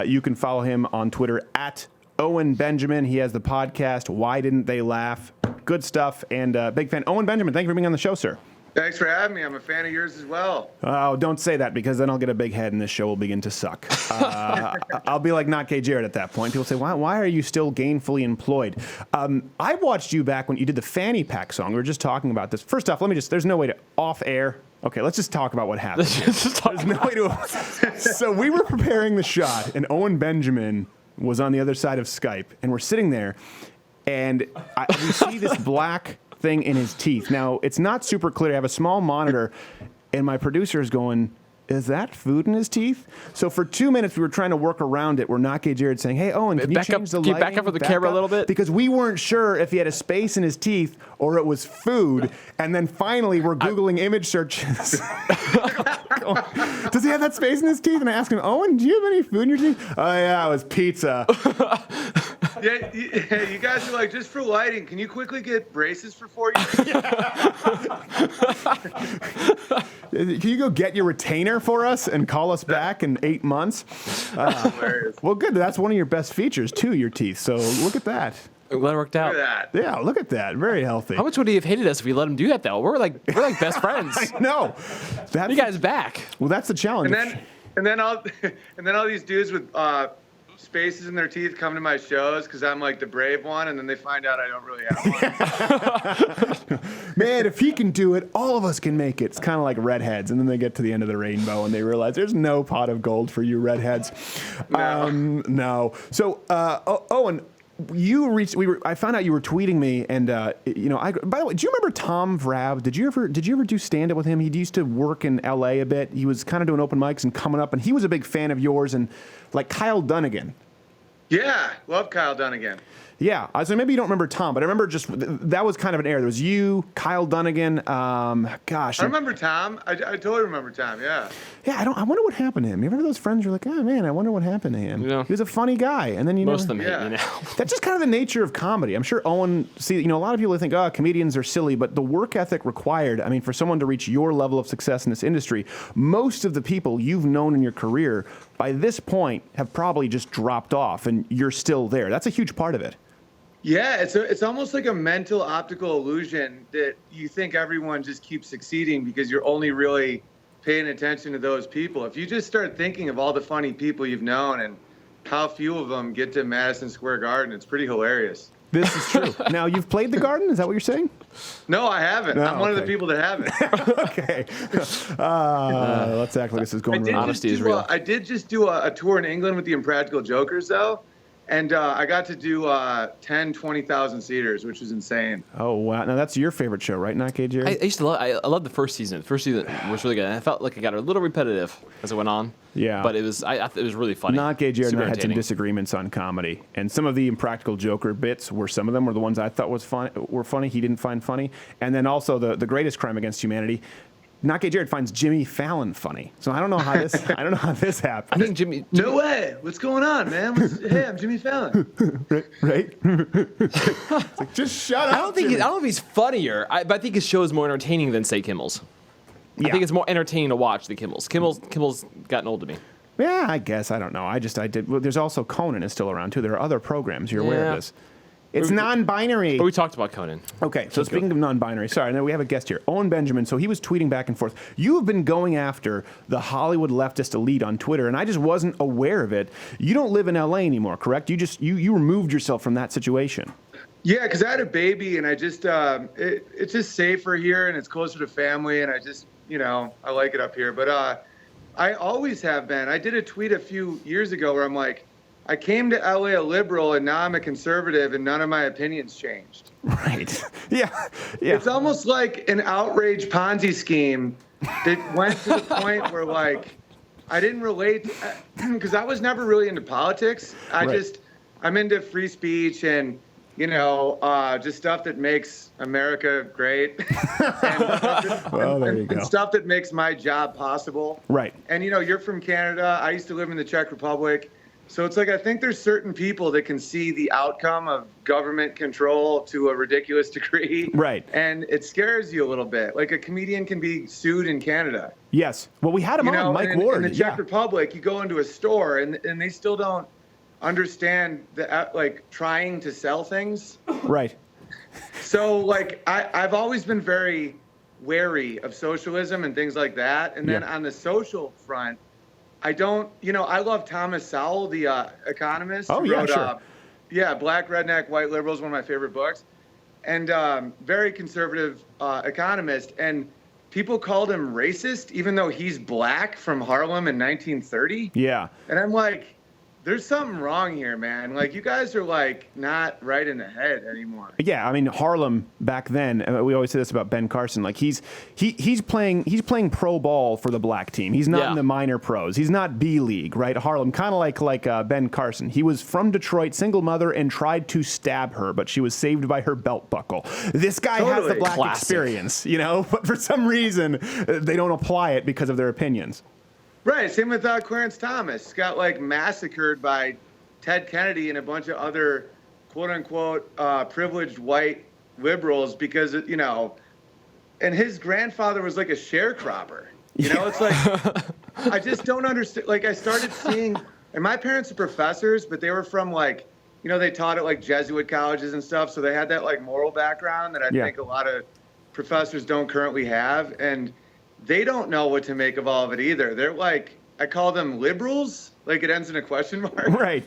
You can follow him on Twitter at Owen Benjamin. He has the podcast, Why Didn't They Laugh? Good stuff, and big fan. Owen Benjamin, thank you for being on the show, sir. Thanks for having me. I'm a fan of yours as well. Oh, don't say that because then I'll get a big head and this show will begin to suck. I'll be like not Gay Jarrett at that point. People say, why are you still gainfully employed? I watched you back when you did the fanny pack song. We were just talking about this. First off, there's no way to off air. Okay, let's just talk about what happened. There's no way to. So we were preparing the shot and Owen Benjamin was on the other side of Skype, and we're sitting there, and we see this black thing in his teeth. Now, it's not super clear. I have a small monitor, and my producer is going, is that food in his teeth? So for 2 minutes, we were trying to work around it. We're not Gay Jared saying, hey, Owen, can you change the lighting? Can you back up with the camera a little bit? Because we weren't sure if he had a space in his teeth or it was food. And then finally, we're Googling image searches. Does he have that space in his teeth? And I asked him, Owen, do you have any food in your teeth? Oh, yeah, it was pizza. Yeah, you guys are like, just for lighting, can you quickly get braces for 4 years? Can you go get your retainer for us and call us back in 8 months? Well, good. That's one of your best features, too, your teeth. So look at that. I'm glad it worked out. Look at that. Yeah, look at that. Very healthy. How much would he have hated us if we let him do that, though? We're like best friends. I know. You guys back. Well, that's the challenge. And then all these dudes with spaces in their teeth come to my shows because I'm like the brave one, and then they find out I don't really have one. Man, if he can do it, all of us can make it. It's kind of like redheads, and then they get to the end of the rainbow and they realize there's no pot of gold for you redheads. No. So, Owen, I found out you were tweeting me, and by the way, do you remember Tom Vrab? Did you ever do stand up with him? He used to work in L.A. a bit. He was kind of doing open mics and coming up, and he was a big fan of yours and like Kyle Dunnigan. Yeah, love Kyle Dunnigan. Yeah, so maybe you don't remember Tom, but I remember just that was kind of an era. There was you, Kyle Dunnigan. I remember Tom. I totally remember Tom. Yeah. Yeah, I wonder what happened to him. You remember those friends were like, oh man, I wonder what happened to him. He was a funny guy, and then most of them hate me now. That's just kind of the nature of comedy. I'm sure Owen. A lot of people think, comedians are silly, but the work ethic required. I mean, for someone to reach your level of success in this industry, most of the people you've known in your career by this point have probably just dropped off, and you're still there. That's a huge part of it. Yeah, it's almost like a mental optical illusion that you think everyone just keeps succeeding because you're only really paying attention to those people. If you just start thinking of all the funny people you've known and how few of them get to Madison Square Garden, it's pretty hilarious. This is true. Now, you've played the Garden? Is that what you're saying? No, I haven't. No, I'm one of the people that haven't. Okay. Let's act like this is going wrong. Honesty is real. I did just do a tour in England with the Impractical Jokers, though. And I got to do 10, 20,000 seaters, which is insane. Oh, wow. Now, that's your favorite show, right? Not Gay Jerry? I loved the first season. The first season was really good. And I felt like it got a little repetitive as it went on. Yeah. But it was really funny. Not Gay Jerry and I had some disagreements on comedy. And some of the Impractical Joker bits were the ones I thought were funny. He didn't find funny. And then also the greatest crime against humanity. Not Gay Jared finds Jimmy Fallon funny. So I don't know how this happened. I think Jimmy No way. What's going on, man? Hey, I'm Jimmy Fallon. right? Like, just shut up. I don't know if he's funnier, but I think his show is more entertaining than, say, Kimmel's. Yeah. I think it's more entertaining to watch than Kimmel's. Kimmel's gotten old to me. Yeah, I guess. I don't know. I did. Well, there's also Conan is still around, too. There are other programs. You're aware of this. It's non-binary. But we talked about Conan. Okay, so speaking of non-binary, sorry, now we have a guest here, Owen Benjamin. So he was tweeting back and forth. You have been going after the Hollywood leftist elite on Twitter, and I just wasn't aware of it. You don't live in L.A. anymore, correct? You removed yourself from that situation. Yeah, because I had a baby, and I just it's just safer here, and it's closer to family, and I just I like it up here. But I always have been. I did a tweet a few years ago where I'm like, I came to LA a liberal and now I'm a conservative and none of my opinions changed. Right. Yeah. It's almost like an outrage Ponzi scheme that went to the point where I didn't relate because I was never really into politics. I'm into free speech and, just stuff that makes America great. There you go. And stuff that makes my job possible. Right. And, you're from Canada. I used to live in the Czech Republic. So it's like I think there's certain people that can see the outcome of government control to a ridiculous degree. Right. And it scares you a little bit. Like a comedian can be sued in Canada. Yes. Well, we had him on, Mike Ward. In the Czech Republic, you go into a store and they still don't understand the like trying to sell things. Right. So like I've always been very wary of socialism and things like that. And then on the social front, I don't, I love Thomas Sowell, the economist. Oh, who yeah, wrote, sure. Black Redneck, White Liberals, one of my favorite books. And very conservative economist. And people called him racist, even though he's black from Harlem in 1930. Yeah. And I'm like, there's something wrong here, man. Like, you guys are, like, not right in the head anymore. Yeah, I mean, Harlem back then, we always say this about Ben Carson, like he's playing pro ball for the black team. He's not in the minor pros. He's not B League, right? Harlem, kind of like Ben Carson. He was from Detroit, single mother, and tried to stab her, but she was saved by her belt buckle. This guy has the black experience, but for some reason, they don't apply it because of their opinions. Right. Same with Clarence Thomas. Got like massacred by Ted Kennedy and a bunch of other quote unquote privileged white liberals because, and his grandfather was like a sharecropper. It's like, I just don't understand. Like I started seeing, and my parents are professors, but they were from like, they taught at like Jesuit colleges and stuff. So they had that like moral background that I think a lot of professors don't currently have. And they don't know what to make of all of it either. They're like, I call them liberals, like it ends in a question mark. Right.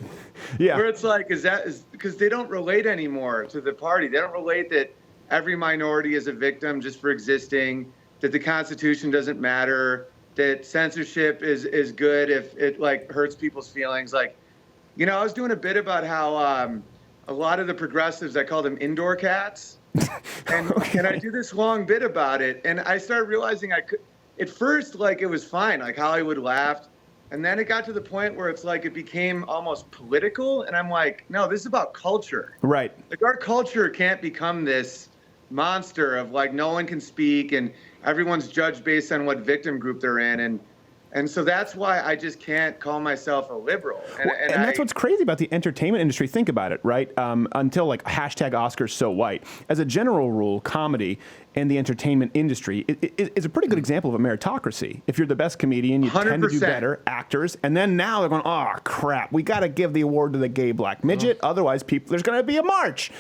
Yeah. Where it's like, is because they don't relate anymore to the party. They don't relate that every minority is a victim just for existing, that the Constitution doesn't matter, that censorship is good if it like hurts people's feelings. Like, I was doing a bit about how a lot of the progressives, I call them indoor cats. And I do this long bit about it, and I started realizing I could. At first, like it was fine, like Hollywood laughed, and then it got to the point where it's like it became almost political, and I'm like, no, this is about culture. Right. Like our culture can't become this monster of like no one can speak and everyone's judged based on what victim group they're in, and so that's why I just can't call myself a liberal. And that's what's crazy about the entertainment industry. Think about it, right? Until like #Oscars so white. As a general rule, comedy and the entertainment industry is a pretty good example of a meritocracy. If you're the best comedian, you 100%. Tend to do better. Actors, and then now they're going, oh crap, we got to give the award to the gay black midget, otherwise there's going to be a march.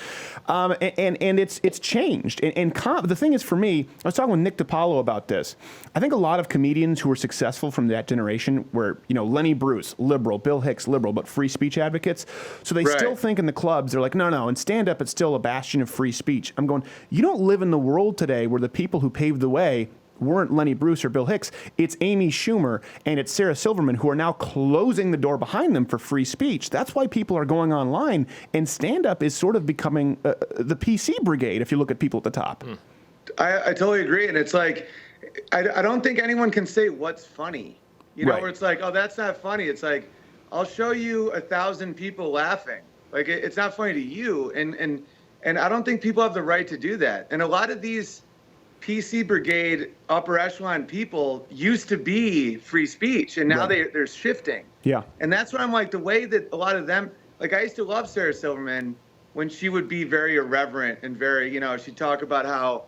And it's changed. And the thing is, for me, I was talking with Nick DiPaolo about this. I think a lot of comedians who were successful from that generation were, Lenny Bruce, liberal, Bill Hicks, liberal, but free speech advocates. So they still think in the clubs, they're like, no, in stand-up, it's still a bastion of free speech. I'm going, you don't live in the world today where the people who paved the way weren't Lenny Bruce or Bill Hicks. It's Amy Schumer and it's Sarah Silverman who are now closing the door behind them for free speech. That's why people are going online, and stand-up is sort of becoming the PC brigade if you look at people at the top. I totally agree, and it's like, I don't think anyone can say what's funny. Where it's like, oh, that's not funny. It's like, I'll show you 1,000 people laughing. Like, it's not funny to you, and I don't think people have the right to do that. And a lot of these PC brigade upper echelon people used to be free speech, and now they're shifting. Yeah. And that's what I'm like, the way that a lot of them, like I used to love Sarah Silverman when she would be very irreverent and very, she'd talk about how,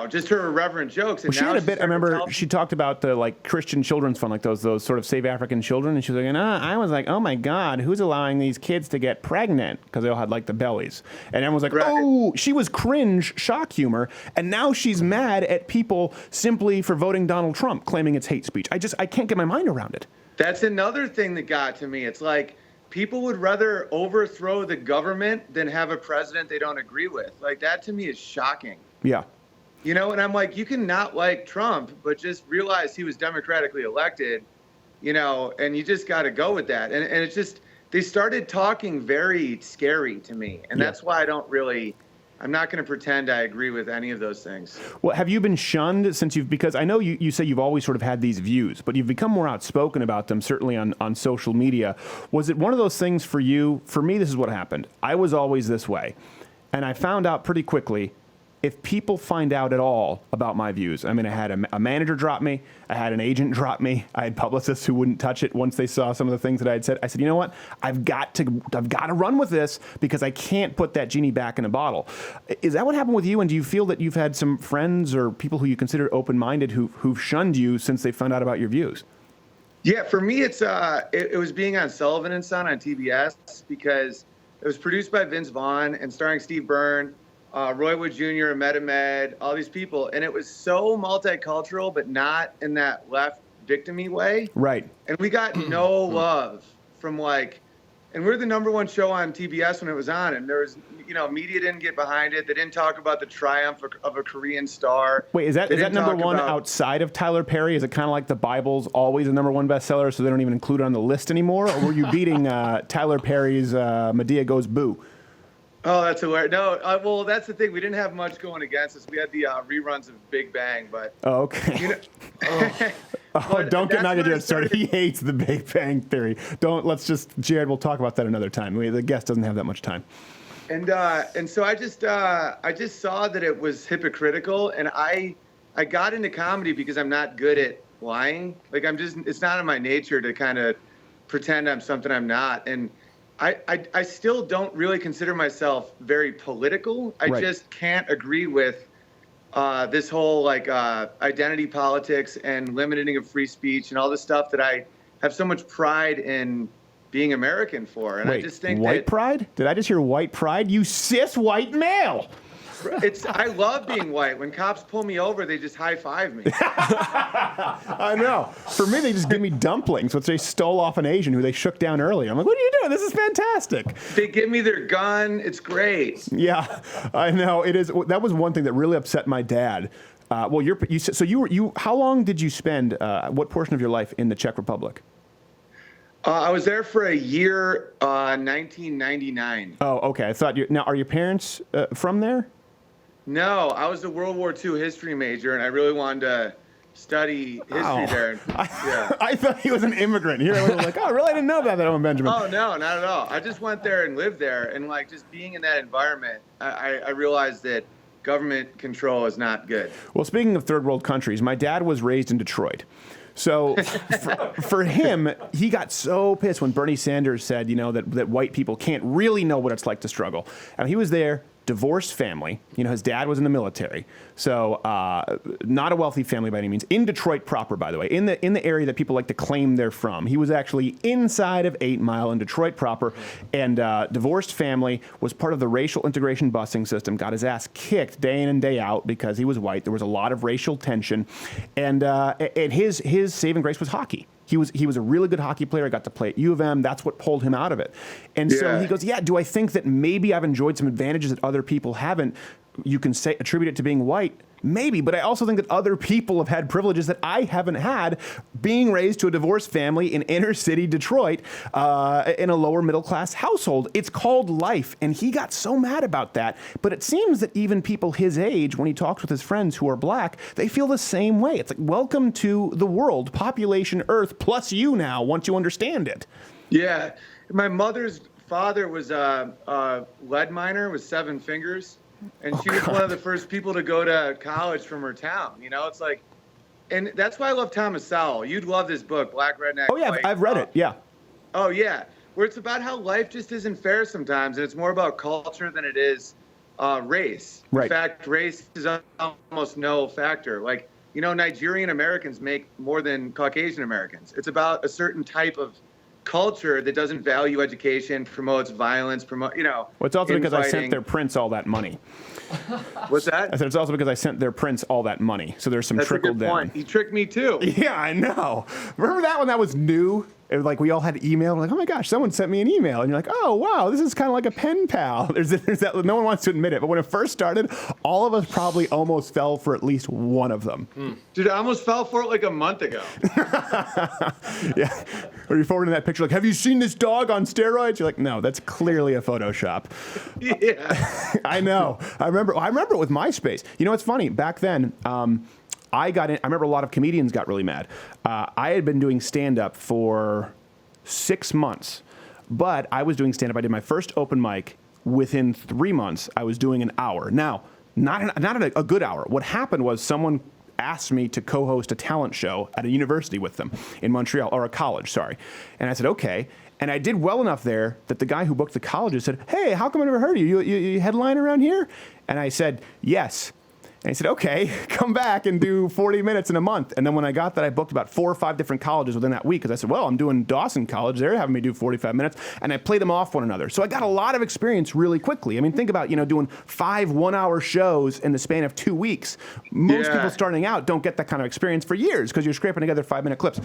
just her irreverent jokes. And she had a bit. I remember she talked about the like Christian children's fund, like those sort of Save African Children, and she was like, I was like, oh my God, who's allowing these kids to get pregnant because they all had like the bellies, and everyone was like, oh, she was cringe shock humor, and now she's mad at people simply for voting Donald Trump, claiming it's hate speech. I can't get my mind around it. That's another thing that got to me. It's like people would rather overthrow the government than have a president they don't agree with. Like that to me is shocking. Yeah. And I'm like, you can not like Trump, but just realize he was democratically elected, and you just got to go with that. And it's just, they started talking very scary to me. And that's why I'm not going to pretend I agree with any of those things. Well, have you been shunned because I know you say you've always sort of had these views, but you've become more outspoken about them, certainly on social media. Was it one of those things for you? For me, this is what happened. I was always this way. And I found out pretty quickly if people find out at all about my views, I mean, I had a manager drop me, I had an agent drop me, I had publicists who wouldn't touch it once they saw some of the things that I had said. I said, you know what? I've got to run with this because I can't put that genie back in a bottle. Is that what happened with you? And do you feel that you've had some friends or people who you consider open-minded who've shunned you since they found out about your views? Yeah, for me, it was being on Sullivan and Son on TBS because it was produced by Vince Vaughn and starring Steve Byrne, Roy Wood Jr., Ahmed Ahmed, all these people. And it was so multicultural, but not in that left victim-y way. Right. And we got no love from and we're the #1 show on TBS when it was on. And there was, media didn't get behind it. They didn't talk about the triumph of a Korean star. Wait, is that #1 outside of Tyler Perry? Is it kind of like The Bible's always a #1 bestseller, so they don't even include it on the list anymore? Or were you beating Tyler Perry's Medea Goes Boo? Oh, that's hilarious. No, well, that's the thing. We didn't have much going against us. We had the reruns of Big Bang, but... Oh, okay. Don't get Jared started. He hates the Big Bang Theory. Jared, we'll talk about that another time. The guest doesn't have that much time. And so I just saw that it was hypocritical, and I got into comedy because I'm not good at lying. It's not in my nature to kind of pretend I'm something I'm not. And I still don't really consider myself very political. I just can't agree with this whole identity politics and limiting of free speech and all this stuff that I have so much pride in being American for. And Wait, I just think white pride? Did I just hear white pride? You cis white male. I love being white. When cops pull me over, they just high-five me. I know. For me, they just give me dumplings, which they stole off an Asian who they shook down earlier. I'm like, what are you doing? This is fantastic. They give me their gun. It's great. Yeah, I know. It is. That was one thing that really upset my dad. How long did you spend, what portion of your life in the Czech Republic? I was there for a year, 1999. Oh, okay. I thought now, are your parents from there? No, I was a World War II history major, and I really wanted to study history there. Yeah. I thought he was an immigrant. Here, I was like, oh, really? I didn't know about that, Owen Benjamin. Oh, no, not at all. I just went there and lived there, and just being in that environment, I realized that government control is not good. Well, speaking of third world countries, my dad was raised in Detroit. So for him, he got so pissed when Bernie Sanders said, that white people can't really know what it's like to struggle. And he was there, divorced family. His dad was in the military. So not a wealthy family by any means. In Detroit proper, by the way, in the area that people like to claim they're from. He was actually inside of 8 Mile in Detroit proper. And divorced family, was part of the racial integration busing system, got his ass kicked day in and day out because he was white. There was a lot of racial tension. And his saving grace was hockey. He was a really good hockey player. I got to play at U of M. That's what pulled him out of it. And so he goes, do I think that maybe I've enjoyed some advantages that other people haven't? You can attribute it to being white. Maybe, but I also think that other people have had privileges that I haven't had, being raised to a divorced family in inner city Detroit in a lower middle class household. It's called life, and he got so mad about that. But it seems that even people his age, when he talks with his friends who are black, they feel the same way. It's like, welcome to the world, population Earth, plus you now, once you understand it. Yeah, my mother's father was a lead miner with 7 fingers. And she was one of the first people to go to college from her town. It's like, and that's why I love Thomas Sowell. You'd love this book, Black Redneck. Oh, yeah, White. I've read it, yeah. Oh, yeah, where it's about how life just isn't fair sometimes, and it's more about culture than it is race. Right. In fact, race is almost no factor. Nigerian Americans make more than Caucasian Americans. It's about a certain type of culture that doesn't value education, promotes violence, Well, it's also because I sent their prince all that money. What's that? I said it's also because I sent their prince all that money. So there's some trickle down. Point. He tricked me too. Yeah, I know. Remember that when that was new? It was like we all had email. We're like, oh my gosh, someone sent me an email, and you're like, oh wow, this is kind of like a pen pal. There's that. No one wants to admit it, but when it first started, all of us probably almost fell for at least one of them. Dude, I almost fell for it like a month ago. Yeah. Or you forwarding that picture like, have you seen this dog on steroids? You're like, no, that's clearly a Photoshop. Yeah. I know. I remember it with MySpace. It's funny. Back then, I got in. I remember a lot of comedians got really mad. I had been doing stand-up for 6 months, but I was doing stand-up. I did my first open mic. Within 3 months, I was doing an hour. Now, Not at a good hour. What happened was someone asked me to co-host a talent show at a university with them in Montreal, or a college, sorry. And I said, okay. And I did well enough there that the guy who booked the colleges said, hey, how come I never heard of you? You headline around here? And I said, yes. And he said, okay, come back and do 40 minutes in a month. And then when I got that, I booked about 4 or 5 different colleges within that week, because I said, well, I'm doing Dawson College. They're having me do 45 minutes. And I played them off one another. So I got a lot of experience really quickly. I mean, think about, doing 5 one-hour shows in the span of 2 weeks. Most people starting out don't get that kind of experience for years, because you're scraping together 5-minute clips.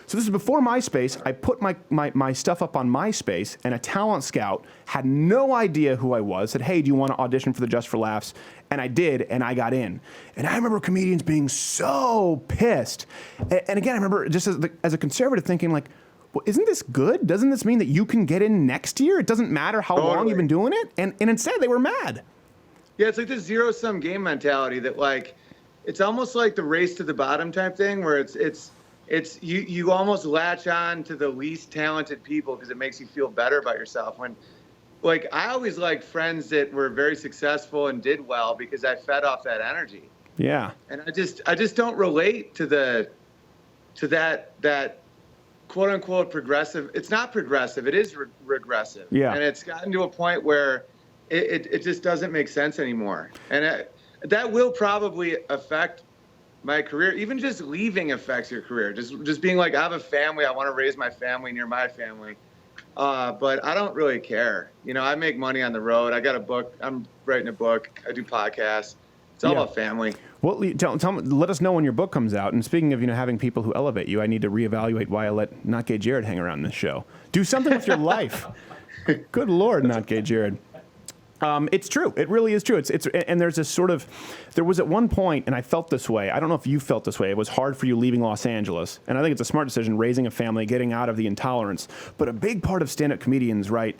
So this is before MySpace. I put my stuff up on MySpace, and a talent scout had no idea who I was, said, hey, do you want to audition for the Just for Laughs? And I did, and I got in. And I remember comedians being so pissed. And again, I remember just as a conservative thinking, like, well, isn't this good? Doesn't this mean that you can get in next year? It doesn't matter how long you've been doing it? And instead, they were mad. Yeah, it's like this zero-sum game mentality that, like, it's almost like the race to the bottom type thing, where it's you almost latch on to the least talented people because it makes you feel better about yourself. When, like, I always liked friends that were very successful and did well because I fed off that energy. Yeah. And I just don't relate to that quote unquote progressive. It's not progressive. It is regressive. Yeah. And it's gotten to a point where it just doesn't make sense anymore. And that will probably affect my career. Even just leaving affects your career. Just being like, I have a family. I want to raise my family near my family. But I don't really care. I make money on the road. I got a book. I'm writing a book. I do podcasts. It's all about family. Well, tell me, let us know when your book comes out. And speaking of, having people who elevate you, I need to reevaluate why I let Not Gay Jared hang around this show. Do something with your life. Good Lord, Not Gay Jared. It's true. It really is true. And there's this sort of, there was at one point, and I felt this way. I don't know if you felt this way. It was hard for you leaving Los Angeles. And I think it's a smart decision, raising a family, getting out of the intolerance. But a big part of stand-up comedians, right,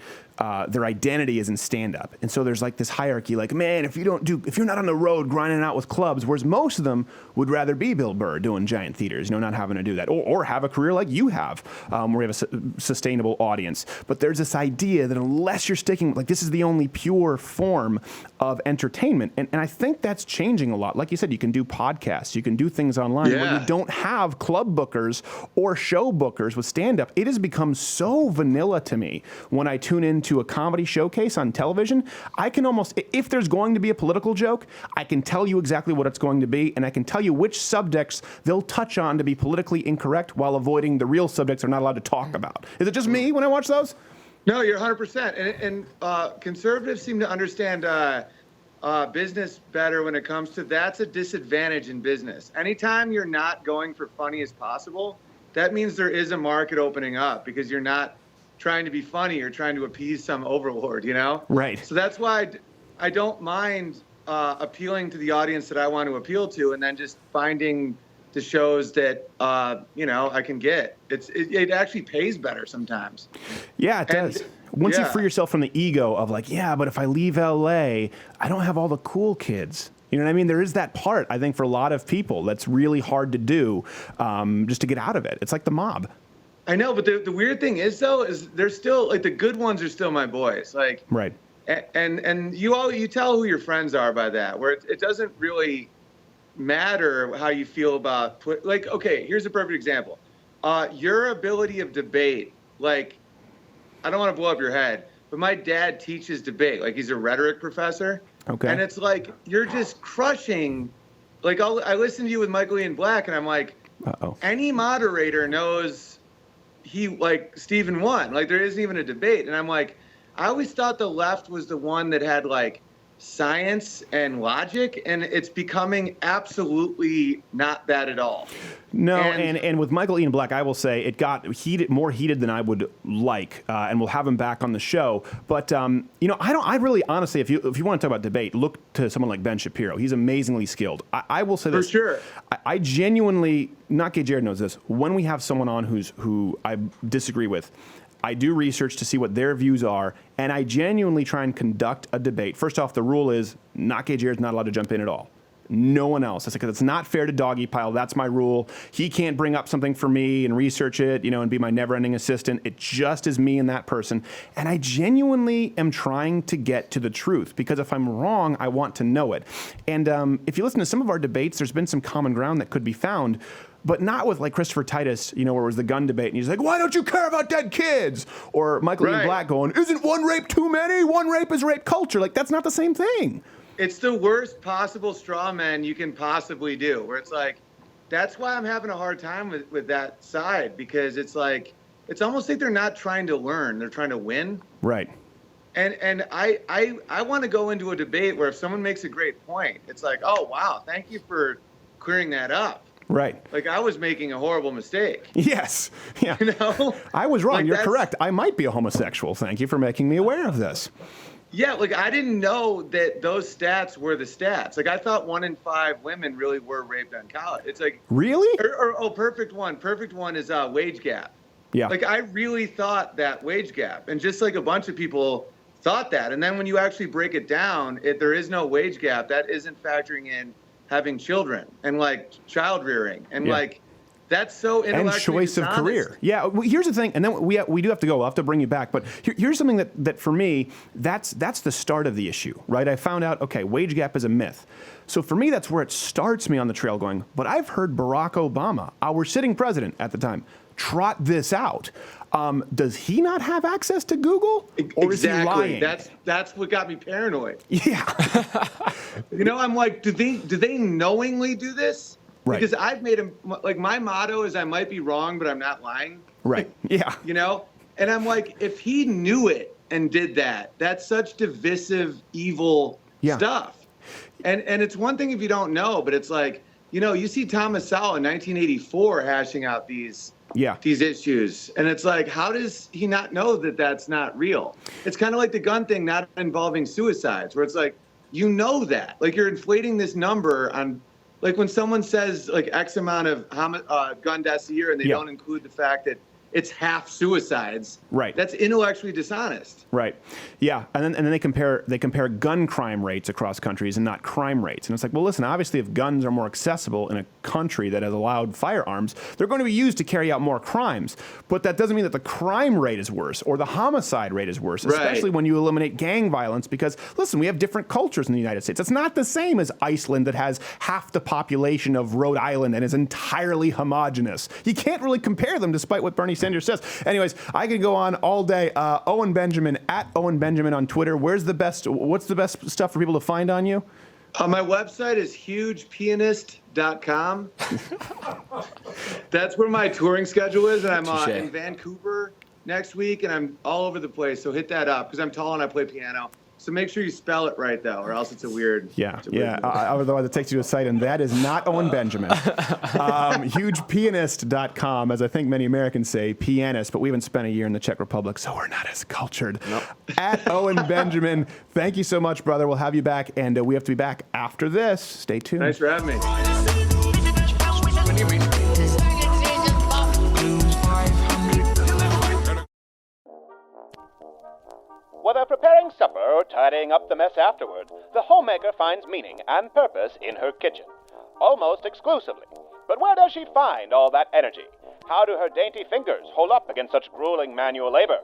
their identity is in stand-up. And so there's like this hierarchy, like, man, if you're not on the road grinding out with clubs, whereas most of them would rather be Bill Burr doing giant theaters, not having to do that, or have a career like you have, where you have a sustainable audience. But there's this idea that unless you're sticking, like, this is the only pure form of entertainment. And I think that's changing a lot. Like you said, you can do podcasts, you can do things online where you don't have club bookers or show bookers with stand-up. It has become so vanilla to me when I tune into a comedy showcase on television. I can almost, if there's going to be a political joke, I can tell you exactly what it's going to be, and I can tell you which subjects they'll touch on to be politically incorrect while avoiding the real subjects they're not allowed to talk about. Is it just me when I watch those? No, you're 100%. And conservatives seem to understand business better when it comes to that's a disadvantage in business. Anytime you're not going for funny as possible, that means there is a market opening up because you're not trying to be funny. You're trying to appease some overlord, Right. So that's why I don't mind appealing to the audience that I want to appeal to, and then just finding the shows that I can get. It actually pays better sometimes. Yeah, it does. Once you free yourself from the ego of like, but if I leave LA, I don't have all the cool kids. You know what I mean? There is that part, I think, for a lot of people that's really hard to do, just to get out of it. It's like the mob. I know, but the weird thing is, though, is they're still, like, the good ones are still my boys. Like, right. And you tell who your friends are by that, where it doesn't really matter how you feel about, like, okay, here's a perfect example. Your ability of debate, like, I don't want to blow up your head, but my dad teaches debate. Like, he's a rhetoric professor. Okay. And it's like, you're just crushing. Like, I listen to you with Michael Ian Black, and I'm like, any moderator knows Stephen won. Like, there isn't even a debate. And I'm like, I always thought the left was the one that had, like, science and logic, and it's becoming absolutely not that at all. No, and with Michael Ian Black, I will say it got more heated than I would like, and we'll have him back on the show. But I really honestly, if you want to talk about debate, look to someone like Ben Shapiro. He's amazingly skilled. I will say this for sure. I genuinely, Not Gay Jared knows this. When we have someone on who I disagree with, I do research to see what their views are, and I genuinely try and conduct a debate. First off, the rule is Not Gay Jared's not allowed to jump in at all. no one else. It's like, it's not fair to doggy pile. That's my rule. He can't bring up something for me and research it, and be my never-ending assistant. It just is me and that person. And I genuinely am trying to get to the truth, because if I'm wrong, I want to know it. And if you listen to some of our debates, there's been some common ground that could be found, but not with like Christopher Titus, where it was the gun debate, and he's like, why don't you care about dead kids? Or Michael Ian Black going, isn't one rape too many? One rape is rape culture. Like, that's not the same thing. It's the worst possible straw man you can possibly do, where it's like, that's why I'm having a hard time with that side, because it's like, it's almost like they're not trying to learn, they're trying to win. Right. And I want to go into a debate where if someone makes a great point, it's like, oh, wow, thank you for clearing that up. Right. Like, I was making a horrible mistake. Yes. Yeah. I was wrong. Like, you're correct. I might be a homosexual. Thank you for making me aware of this. Yeah, like, I didn't know that those stats were the stats. Like, I thought 1 in 5 women really were raped on college. It's like... Really? Perfect one. Perfect one is wage gap. Yeah. Like, I really thought that wage gap. And just like a bunch of people thought that. And then when you actually break it down, there is no wage gap. That isn't factoring in having children and, like, child rearing. And, like... That's so intellectually and choice dishonest. Of career. Yeah, well, here's the thing, and then we do have to go. We'll have to bring you back. But here's something that for me, that's the start of the issue, right? I found out, okay, wage gap is a myth. So for me, that's where it starts me on the trail going, but I've heard Barack Obama, our sitting president at the time, trot this out. Does he not have access to Google? Or is he lying? That's what got me paranoid. Yeah. I'm like, do they knowingly do this? Right. Because I've made him, like, my motto is I might be wrong, but I'm not lying. Right. Yeah. And I'm like, if he knew it and did that, that's such divisive, evil stuff. And it's one thing if you don't know, but it's like, you see Thomas Sowell in 1984 hashing out these issues. And it's like, how does he not know that that's not real? It's kind of like the gun thing not involving suicides, where it's like, that. Like, you're inflating this number on... Like, when someone says, like, X amount of gun deaths a year and they don't include the fact that it's half suicides. Right. That's intellectually dishonest. Right. Yeah. And then they compare gun crime rates across countries and not crime rates. And it's like, well, listen, obviously if guns are more accessible in a country that has allowed firearms, they're going to be used to carry out more crimes. But that doesn't mean that the crime rate is worse or the homicide rate is worse, especially when you eliminate gang violence, because, listen, we have different cultures in the United States. It's not the same as Iceland that has half the population of Rhode Island and is entirely homogenous. You can't really compare them, despite what Bernie Sanders says. Anyways, I could go on all day. Owen Benjamin, at Owen Benjamin on Twitter. What's the best stuff for people to find on you? My website is hugepianist.com. That's where my touring schedule is, and I'm in Vancouver next week, and I'm all over the place, so hit that up, because I'm tall and I play piano. So make sure you spell it right, though, or else it's a weird... Otherwise it takes you to a site, and that is not Owen Benjamin. Hugepianist.com, as I think many Americans say, pianist, but we haven't spent a year in the Czech Republic, so we're not as cultured. Nope. At Owen Benjamin, thank you so much, brother. We'll have you back, and we have to be back after this. Stay tuned. Thanks for having me. Whether preparing supper or tidying up the mess afterward, the homemaker finds meaning and purpose in her kitchen, almost exclusively. But where does she find all that energy? How do her dainty fingers hold up against such grueling manual labor?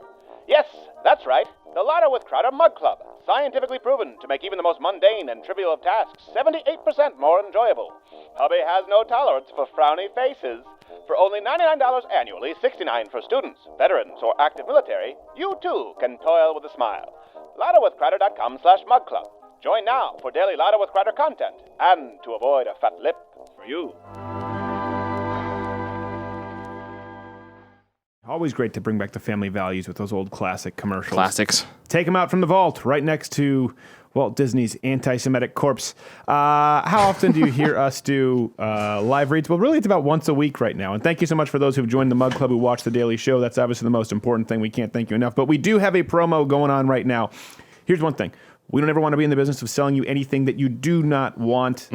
Yes, that's right, the Ladder with Crowder Mug Club, scientifically proven to make even the most mundane and trivial of tasks 78% more enjoyable. Hubby has no tolerance for frowny faces. For only $99 annually, $69 for students, veterans, or active military, you too can toil with a smile. LadderWithCrowder.com/Mug Club. Join now for daily Ladder with Crowder content and to avoid a fat lip for you. Always great to bring back the family values with those old classic commercials. Classics. Take them out from the vault, right next to Walt Disney's anti-Semitic corpse. How often do you hear us do live reads? Well, really, it's about once a week right now. And thank you so much for those who've joined the Mug Club, who watch The Daily Show. That's obviously the most important thing. We can't thank you enough. But we do have a promo going on right now. Here's one thing. We don't ever want to be in the business of selling you anything that you do not want.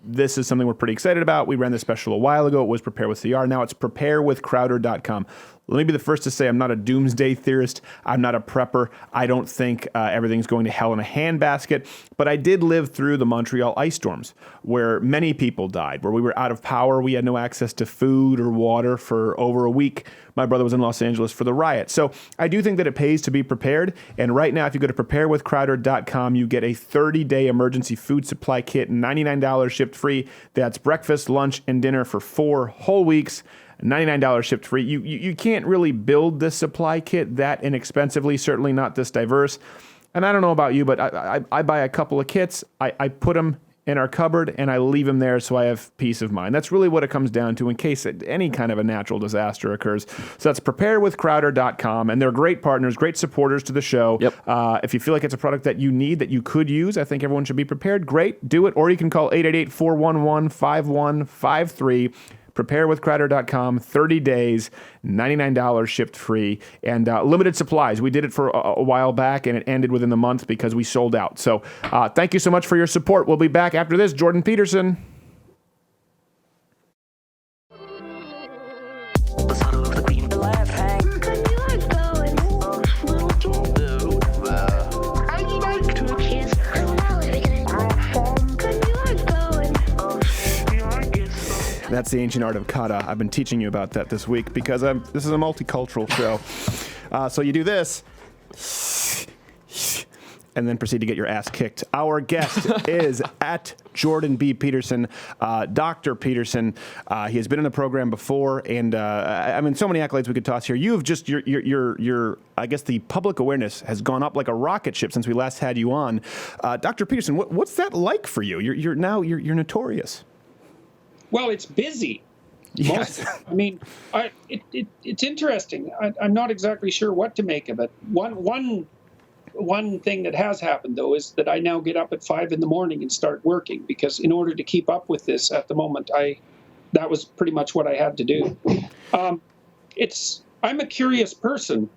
This is something we're pretty excited about. We ran this special a while ago. It was Prepare with CR. Now it's preparewithcrowder.com. Let me be the first to say I'm not a doomsday theorist. I'm not a prepper. I don't think everything's going to hell in a handbasket. But I did live through the Montreal ice storms, where many people died, where we were out of power. We had no access to food or water for over a week. My brother was in Los Angeles for the riot. So I do think that it pays to be prepared. And right now, if you go to preparewithcrowder.com, you get a 30-day emergency food supply kit, $99 shipped free. That's breakfast, lunch, and dinner for 4 whole weeks. $99 shipped free. You can't really build this supply kit that inexpensively, certainly not this diverse. And I don't know about you, but I buy a couple of kits, I put them in our cupboard, and I leave them there so I have peace of mind. That's really what it comes down to in case any kind of a natural disaster occurs. So that's preparewithcrowder.com, and they're great partners, great supporters to the show. Yep. If you feel like it's a product that you need, that you could use, I think everyone should be prepared. Great, do it. Or you can call 888-411-5153. Preparewithcrowder.com, 30 days, $99 shipped free, and limited supplies. We did it for a while back, and it ended within the month because we sold out. So thank you so much for your support. We'll be back after this. Jordan Peterson. That's the ancient art of kata. I've been teaching you about that this week because this is a multicultural show. So you do this, and then proceed to get your ass kicked. Our guest is at Jordan B. Peterson, Dr. Peterson. He has been in the program before, and I mean, so many accolades we could toss here. You've just your I guess the public awareness has gone up like a rocket ship since we last had you on. Dr. Peterson, what's that like for you? You're notorious. Well, it's busy. Yes. I mean, it's interesting. I'm not exactly sure what to make of it. One thing that has happened, though, is that I now get up at 5 a.m. and start working, because in order to keep up with this at the moment, that was pretty much what I had to do. I'm a curious person,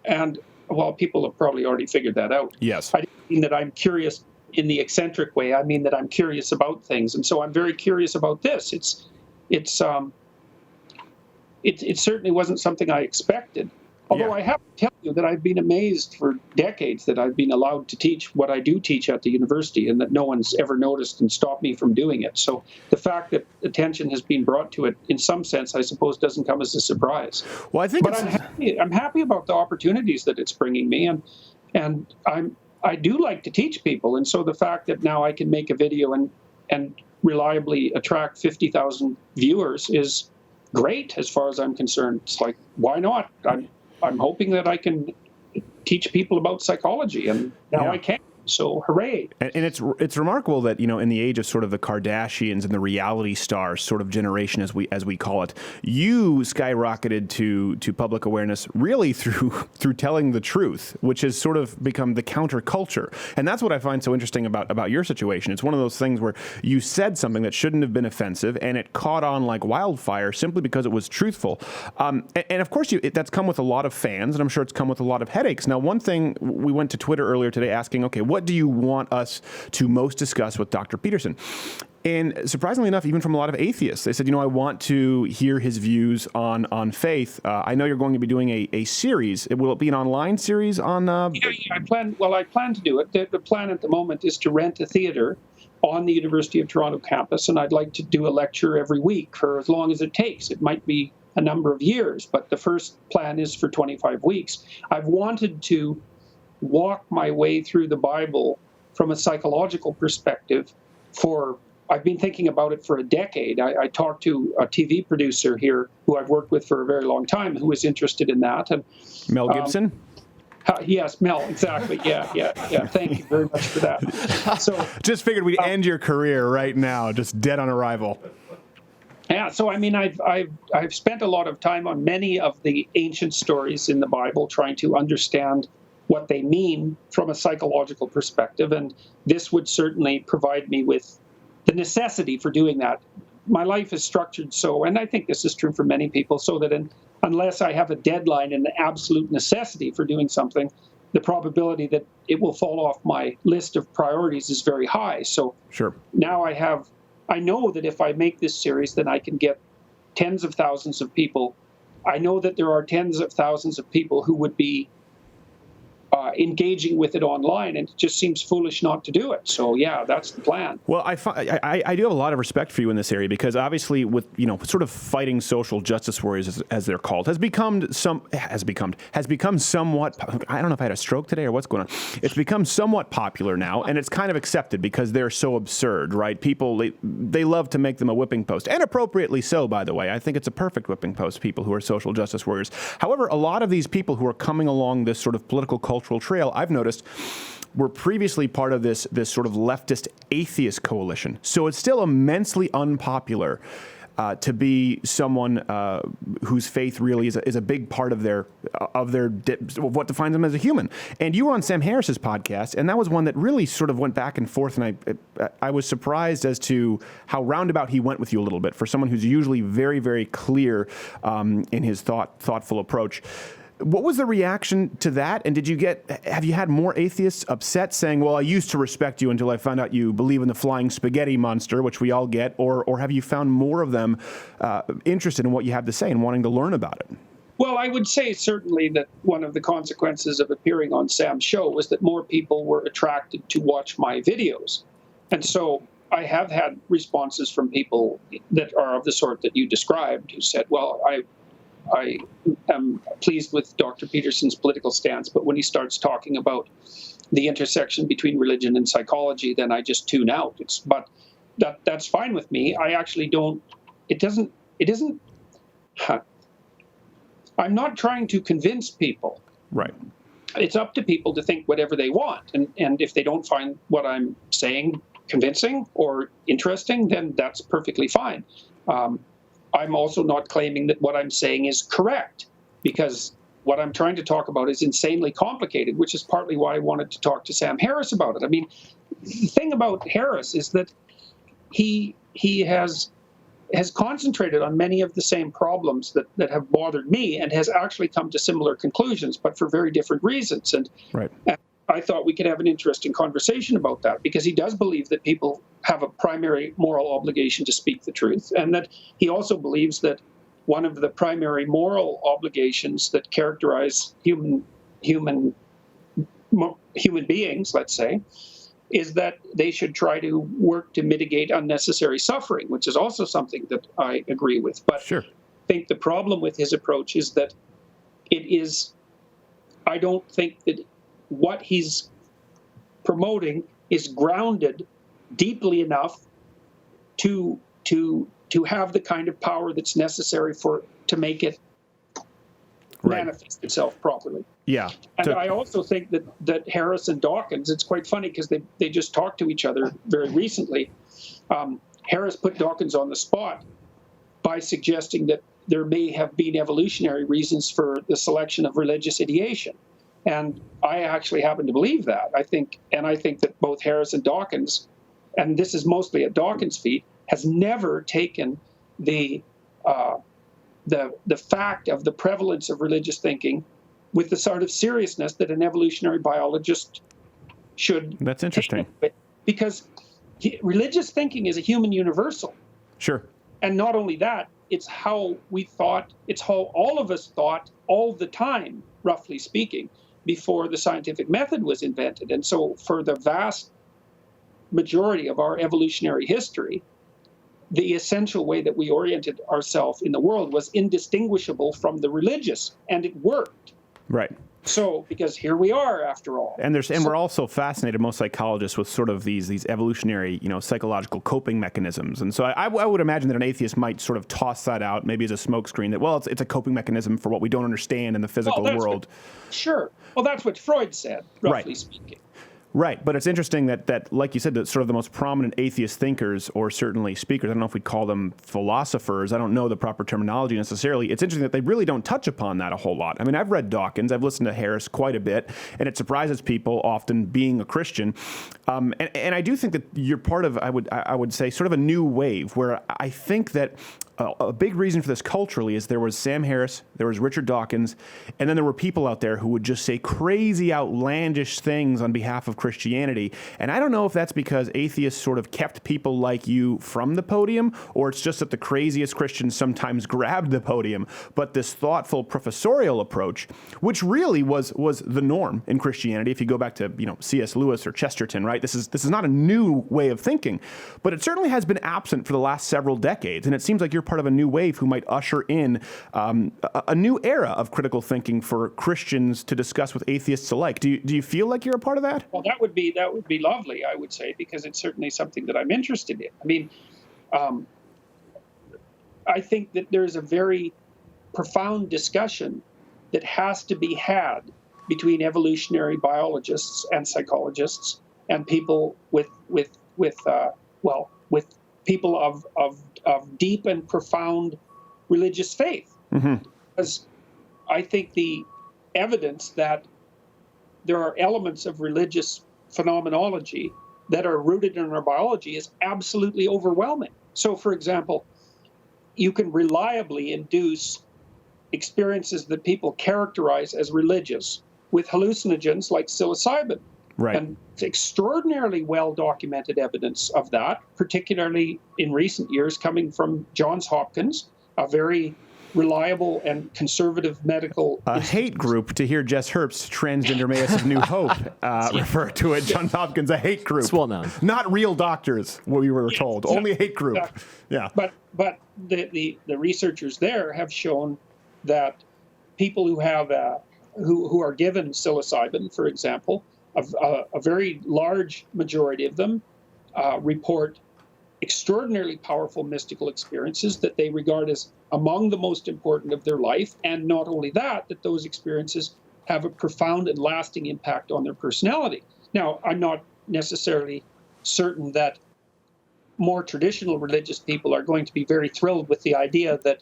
and well, people have probably already figured that out. Yes. I didn't mean that I'm curious in the eccentric way. I mean that I'm curious about things, and so I'm very curious about this. It certainly wasn't something I expected. Although I have to tell you that I've been amazed for decades that I've been allowed to teach what I do teach at the university, and that no one's ever noticed and stopped me from doing it. So the fact that attention has been brought to it, in some sense, I suppose, doesn't come as a surprise. Well, I think, but I'm happy about the opportunities that it's bringing me, and I do like to teach people, and so the fact that now I can make a video and reliably attract 50,000 viewers is great as far as I'm concerned. It's like, why not? I'm hoping that I can teach people about psychology, and now I can. So hooray. And it's remarkable that, in the age of sort of the Kardashians and the reality stars sort of generation, as we call it, you skyrocketed to public awareness really through telling the truth, which has sort of become the counterculture. And that's what I find so interesting about your situation. It's one of those things where you said something that shouldn't have been offensive, and it caught on like wildfire simply because it was truthful. And of course, that's come with a lot of fans, and I'm sure it's come with a lot of headaches. Now, one thing, we went to Twitter earlier today asking, okay, what do you want us to most discuss with Dr. Peterson? And surprisingly enough, even from a lot of atheists, they said, I want to hear his views on faith. I know you're going to be doing a series. Will it be an online series on? Yeah, I plan to do it. The plan at the moment is to rent a theater on the University of Toronto campus, and I'd like to do a lecture every week for as long as it takes. It might be a number of years, but the first plan is for 25 weeks. I've wanted to walk my way through the Bible from a psychological perspective I've been thinking about it for a decade. I talked to a TV producer here who I've worked with for a very long time who was interested in that. And Mel Gibson? Yes, Mel, exactly. Yeah. Thank you very much for that. So just figured we'd end your career right now, just dead on arrival. Yeah, so I mean, I've spent a lot of time on many of the ancient stories in the Bible, trying to understand what they mean from a psychological perspective, and this would certainly provide me with the necessity for doing that. My life is structured so, and I think this is true for many people, so that unless I have a deadline and an absolute necessity for doing something, the probability that it will fall off my list of priorities is very high. So sure. Now I know that if I make this series, then I can get tens of thousands of people I know that there are tens of thousands of people who would be engaging with it online, and it just seems foolish not to do it. So yeah, that's the plan. Well, I do have a lot of respect for you in this area, because obviously, with sort of fighting social justice warriors, as they're called, has become somewhat. I don't know if I had a stroke today or what's going on. It's become somewhat popular now, and it's kind of accepted because they're so absurd, right? People they love to make them a whipping post, and appropriately so, by the way. I think it's a perfect whipping post. People who are social justice warriors. However, a lot of these people who are coming along this sort of political cultural trail, I've noticed, were previously part of this sort of leftist atheist coalition. So it's still immensely unpopular to be someone whose faith really is a big part of what defines them as a human. And you were on Sam Harris's podcast, and that was one that really sort of went back and forth. And I was surprised as to how roundabout he went with you a little bit for someone who's usually very, very clear in his thoughtful approach. What was the reaction to that? And have you had more atheists upset saying, well, I used to respect you until I found out you believe in the flying spaghetti monster, which we all get, or have you found more of them interested in what you have to say and wanting to learn about it? Well, I would say certainly that one of the consequences of appearing on Sam's show was that more people were attracted to watch my videos. And so I have had responses from people that are of the sort that you described, who said, well, I am pleased with Dr. Peterson's political stance, but when he starts talking about the intersection between religion and psychology, then I just tune out. But that's fine with me. I actually don't. It isn't. I'm not trying to convince people. Right. It's up to people to think whatever they want, and if they don't find what I'm saying convincing or interesting, then that's perfectly fine. I'm also not claiming that what I'm saying is correct, because what I'm trying to talk about is insanely complicated, which is partly why I wanted to talk to Sam Harris about it. I mean, the thing about Harris is that he has concentrated on many of the same problems that have bothered me, and has actually come to similar conclusions, but for very different reasons. And I thought we could have an interesting conversation about that, because he does believe that people have a primary moral obligation to speak the truth, and that he also believes that one of the primary moral obligations that characterize human beings, let's say, is that they should try to work to mitigate unnecessary suffering, which is also something that I agree with. But I think the problem with his approach is that I don't think that what he's promoting is grounded deeply enough to have the kind of power that's necessary to make it manifest itself properly. Yeah. And I also think that Harris and Dawkins, it's quite funny because they just talked to each other very recently. Harris put Dawkins on the spot by suggesting that there may have been evolutionary reasons for the selection of religious ideation. And I actually happen to believe that. I think that both Harris and Dawkins, and this is mostly at Dawkins' feet, has never taken the fact of the prevalence of religious thinking with the sort of seriousness that an evolutionary biologist should. That's interesting. Because religious thinking is a human universal. Sure. And not only that, it's how we thought, it's how all of us thought all the time, roughly speaking, before the scientific method was invented. And so for the vast majority of our evolutionary history, the essential way that we oriented ourselves in the world was indistinguishable from the religious, and it worked. Right. So, because here we are, after all. And we're also fascinated, most psychologists, with sort of these evolutionary, psychological coping mechanisms. And so I would imagine that an atheist might sort of toss that out, maybe as a smokescreen, that, well, it's a coping mechanism for what we don't understand in the physical world. Sure. Well, that's what Freud said, roughly speaking. Right, but it's interesting that, like you said, that sort of the most prominent atheist thinkers, or certainly speakers, I don't know if we'd call them philosophers, I don't know the proper terminology necessarily, it's interesting that they really don't touch upon that a whole lot. I mean, I've read Dawkins, I've listened to Harris quite a bit, and it surprises people, often being a Christian, and I do think that you're part of, I would say, sort of a new wave, where I think that a big reason for this culturally is there was Sam Harris, there was Richard Dawkins, and then there were people out there who would just say crazy, outlandish things on behalf of Christianity. And I don't know if that's because atheists sort of kept people like you from the podium, or it's just that the craziest Christians sometimes grabbed the podium. But this thoughtful professorial approach, which really was the norm in Christianity, if you go back to C.S. Lewis or Chesterton, right? This is not a new way of thinking, but it certainly has been absent for the last several decades. And it seems like you're part of a new wave who might usher in a new era of critical thinking for Christians to discuss with atheists alike. Do you feel like you're a part of that? Well, that would be lovely, I would say, because it's certainly something that I'm interested in. I mean, I think that there's a very profound discussion that has to be had between evolutionary biologists and psychologists and people with people of deep and profound religious faith. Mm-hmm. Because I think the evidence that there are elements of religious phenomenology that are rooted in our biology is absolutely overwhelming. So, for example, you can reliably induce experiences that people characterize as religious with hallucinogens like psilocybin. Right. And it's extraordinarily well-documented evidence of that, particularly in recent years coming from Johns Hopkins, a very reliable and conservative medical hate group, to hear Jess Herbst, transgender Emmaus of New Hope, refer to it. Johns Hopkins, a hate group. It's well known. Not real doctors, what we were told. Only a hate group. Yeah. But the researchers there have shown that people who have who are given psilocybin, for example, a very large majority of them report extraordinarily powerful mystical experiences that they regard as among the most important of their life. And not only that, that those experiences have a profound and lasting impact on their personality. Now, I'm not necessarily certain that more traditional religious people are going to be very thrilled with the idea that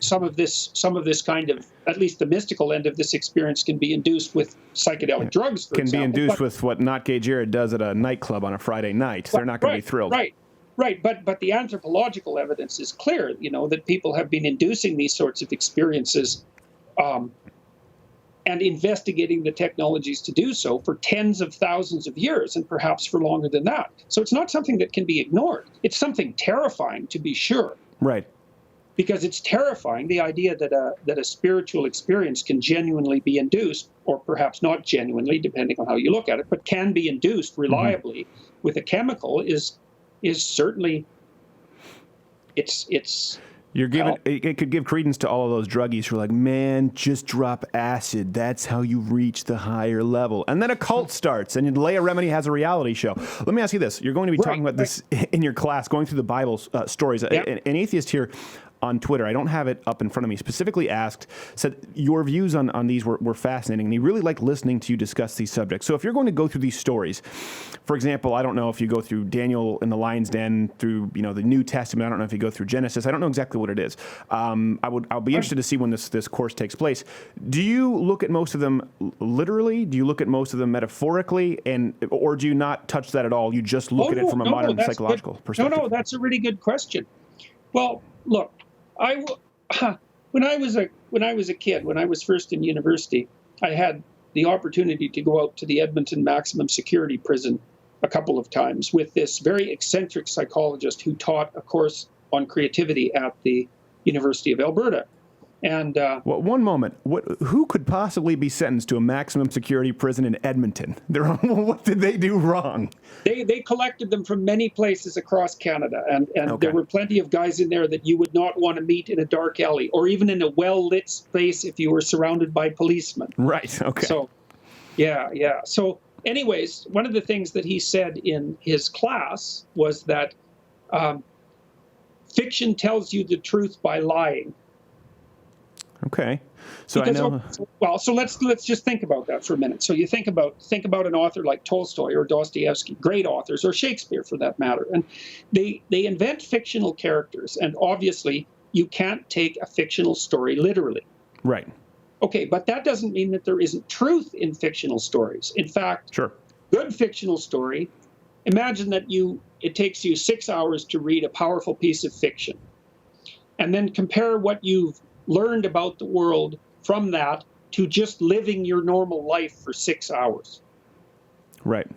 some of this kind of, at least the mystical end of this experience, can be induced with psychedelic drugs, for example. Can be induced with what Not Gay Jared does at a nightclub on a Friday night. They're not going to be thrilled. Right. But the anthropological evidence is clear, that people have been inducing these sorts of experiences and investigating the technologies to do so for tens of thousands of years, and perhaps for longer than that. So it's not something that can be ignored. It's something terrifying, to be sure. Right. Because it's terrifying, the idea that a spiritual experience can genuinely be induced, or perhaps not genuinely, depending on how you look at it, but can be induced reliably with a chemical is certainly, it's You're giving it could give credence to all of those druggies who are like, man, just drop acid. That's how you reach the higher level. And then a cult starts, and Leah Remini has a reality show. Let me ask you this: you're going to be talking about this in your class, going through the Bible stories. Yep. An atheist here on Twitter, I don't have it up in front of me, specifically said your views on these were fascinating, and he really liked listening to you discuss these subjects. So if you're going to go through these stories, for example, I don't know if you go through Daniel in the lion's den, through the New Testament, I don't know if you go through Genesis, I don't know exactly what it is. I'll be interested to see when this course takes place. Do you look at most of them literally? Do you look at most of them metaphorically, or do you not touch that at all? You just look at it from a modern psychological perspective? No, that's a really good question. Well, look, when I was a kid, when I was first in university, I had the opportunity to go out to the Edmonton maximum security prison a couple of times with this very eccentric psychologist who taught a course on creativity at the University of Alberta. And well, one moment, who could possibly be sentenced to a maximum security prison in Edmonton? What did they do wrong? They collected them from many places across Canada, and there were plenty of guys in there that you would not want to meet in a dark alley, or even in a well-lit space if you were surrounded by policemen. Right, okay. So, yeah. So, anyways, one of the things that he said in his class was that fiction tells you the truth by lying. Okay, so because, I know. Well, so let's just think about that for a minute. So you think about an author like Tolstoy or Dostoevsky, great authors, or Shakespeare for that matter, and they invent fictional characters, and obviously you can't take a fictional story literally. Right. Okay, but that doesn't mean that there isn't truth in fictional stories. In fact, good fictional story. Imagine that it takes you 6 hours to read a powerful piece of fiction. and then compare what you've learned about the world from that to just living your normal life for 6 hours. Right.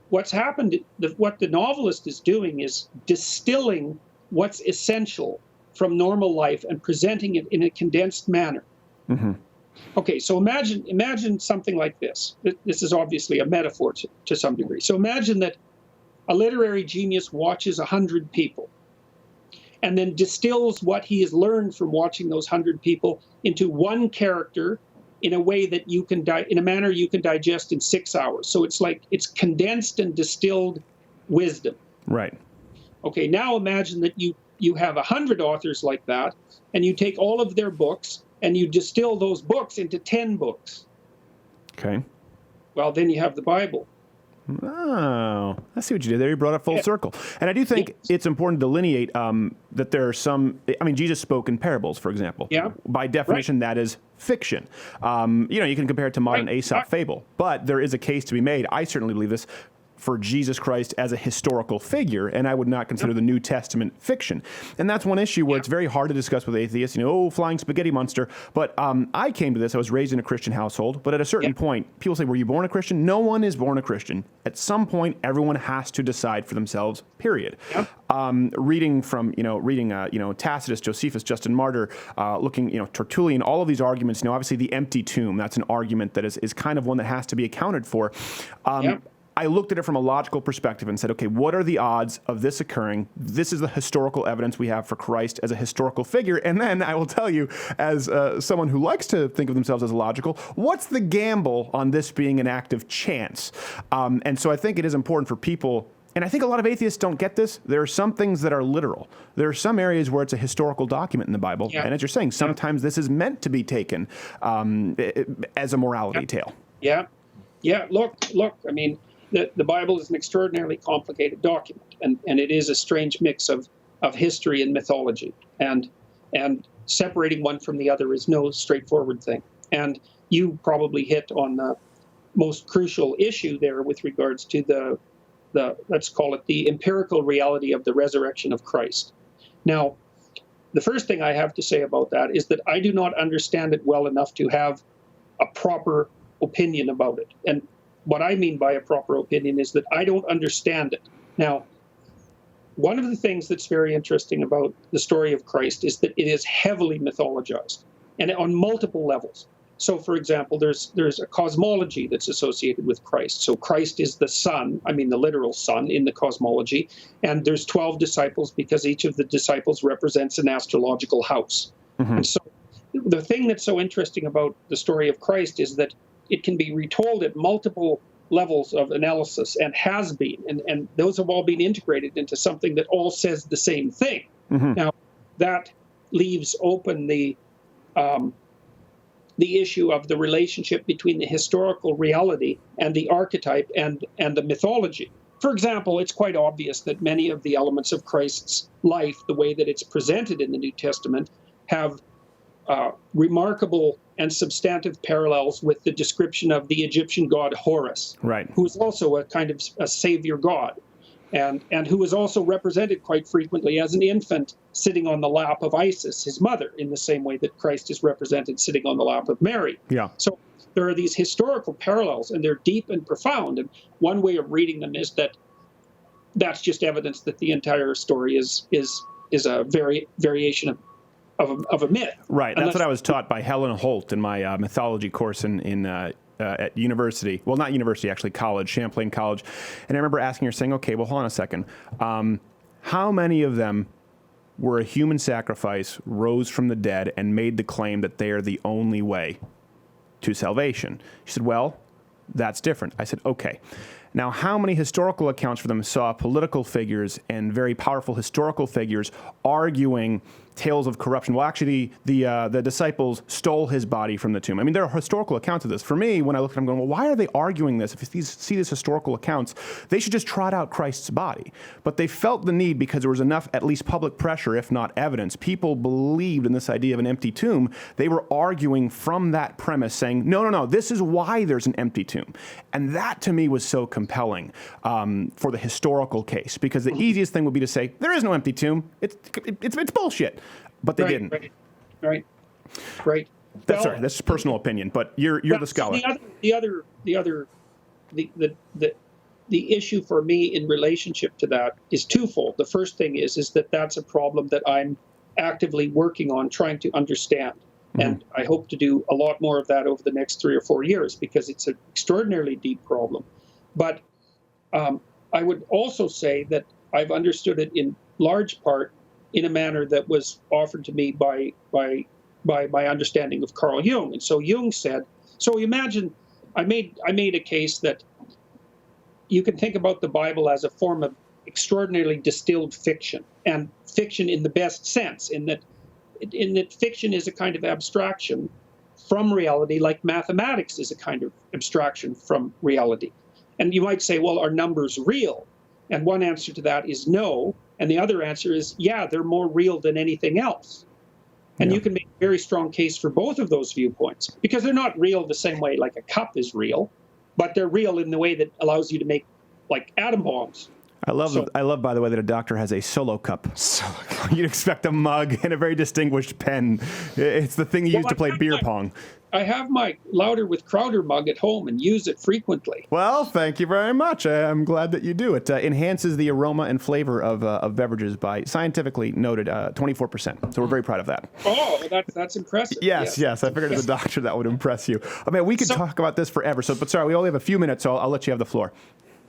What's happened, what the novelist is doing is distilling what's essential from normal life and presenting it in a condensed manner. Mm-hmm. Okay, so imagine something like this. This is obviously a metaphor to some degree. So imagine that a literary genius watches 100 people and then distills what he has learned from watching those 100 people into one character in a way that you can in a manner you can digest in 6 hours. So it's condensed and distilled wisdom. Right. Okay, now imagine that you have 100 authors like that, and you take all of their books and you distill those books into 10 books. Okay. Well, then you have the Bible. Oh, I see what you did there. You brought it full circle. And I do think it's important to delineate that there are some, I mean, Jesus spoke in parables, for example. Yeah. By definition, that is fiction. You can compare it to modern Aesop fable, but there is a case to be made. I certainly believe this for Jesus Christ as a historical figure, and I would not consider the New Testament fiction. And that's one issue where it's very hard to discuss with atheists, flying spaghetti monster. But I came to this, I was raised in a Christian household, but at a certain point, people say, were you born a Christian? No one is born a Christian. At some point, everyone has to decide for themselves, period. Reading Tacitus, Josephus, Justin Martyr, Tertullian, all of these arguments, obviously the empty tomb, that's an argument that is kind of one that has to be accounted for. I looked at it from a logical perspective and said, okay, what are the odds of this occurring? This is the historical evidence we have for Christ as a historical figure. And then I will tell you, as someone who likes to think of themselves as logical, what's the gamble on this being an act of chance? And so I think it is important for people, and I think a lot of atheists don't get this. There are some things that are literal. There are some areas where it's a historical document in the Bible. And as you're saying, sometimes this is meant to be taken as a morality tale. Yeah. Look, I mean, the Bible is an extraordinarily complicated document, and it is a strange mix of history and mythology, and separating one from the other is no straightforward thing. And you probably hit on the most crucial issue there with regards to the let's call it the empirical reality of the resurrection of Christ. Now, the first thing I have to say about that is that I do not understand it well enough to have a proper opinion about it. And what I mean by a proper opinion is that I don't understand it. Now, one of the things that's very interesting about the story of Christ is that it is heavily mythologized, and on multiple levels. So, for example, there's a cosmology that's associated with Christ. So Christ is the sun, the literal sun in the cosmology, and there's 12 disciples because each of the disciples represents an astrological house. Mm-hmm. And so the thing that's so interesting about the story of Christ is that it can be retold at multiple levels of analysis and has been, and those have all been integrated into something that all says the same thing. Mm-hmm. Now, that leaves open the issue of the relationship between the historical reality and the archetype and the mythology. For example, it's quite obvious that many of the elements of Christ's life, the way that it's presented in the New Testament, have remarkable and substantive parallels with the description of the Egyptian god Horus, right, who is also a kind of a savior god, and who is also represented quite frequently as an infant sitting on the lap of Isis, his mother, in the same way that Christ is represented sitting on the lap of Mary. Yeah. So there are these historical parallels, and they're deep and profound. And one way of reading them is that that's just evidence that the entire story is a variation of a myth. Right. That's what I was taught by Helen Holt in my mythology course at university. Well, not university, actually, college, Champlain College. And I remember asking her, saying, okay, well, hold on a second. How many of them were a human sacrifice, rose from the dead, and made the claim that they are the only way to salvation? She said, well, that's different. I said, okay. Now, how many historical accounts for them saw political figures and very powerful historical figures arguing tales of corruption? Well, actually, the disciples stole his body from the tomb. I mean, there are historical accounts of this. For me, when I look at them, I'm going, well, why are they arguing this? If you see these historical accounts, they should just trot out Christ's body. But they felt the need because there was enough, at least public pressure, if not evidence. People believed in this idea of an empty tomb. They were arguing from that premise, saying, no, this is why there's an empty tomb. And that, to me, was so compelling for the historical case, because the easiest thing would be to say, there is no empty tomb. It's bullshit. but they didn't. Right. That's sorry. That's personal opinion, but you're the scholar. The issue for me in relationship to that is twofold. The first thing is that that's a problem that I'm actively working on trying to understand. And I hope to do a lot more of that over the next 3 or 4 years because it's an extraordinarily deep problem. But I would also say that I've understood it in large part in a manner that was offered to me by my understanding of Carl Jung. And so Jung said, so imagine I made a case that you can think about the Bible as a form of extraordinarily distilled fiction, and fiction in the best sense, in that fiction is a kind of abstraction from reality, like mathematics is a kind of abstraction from reality. And you might say, well, are numbers real? And one answer to that is no. And the other answer is, yeah, they're more real than anything else. And you can make a very strong case for both of those viewpoints, because they're not real the same way like a cup is real, but they're real in the way that allows you to make like atom bombs. I love, by the way, that a doctor has a solo cup. You'd expect a mug and a very distinguished pen. It's the thing you use to play beer pong. I have my Louder with Crowder mug at home and use it frequently. Well, thank you very much. I'm glad that you do. It enhances the aroma and flavor of beverages by scientifically noted 24%. So we're very proud of that. Oh, that's impressive. Yes. I figured as a doctor that would impress you. I mean, we could talk about this forever. But sorry, we only have a few minutes, so I'll let you have the floor.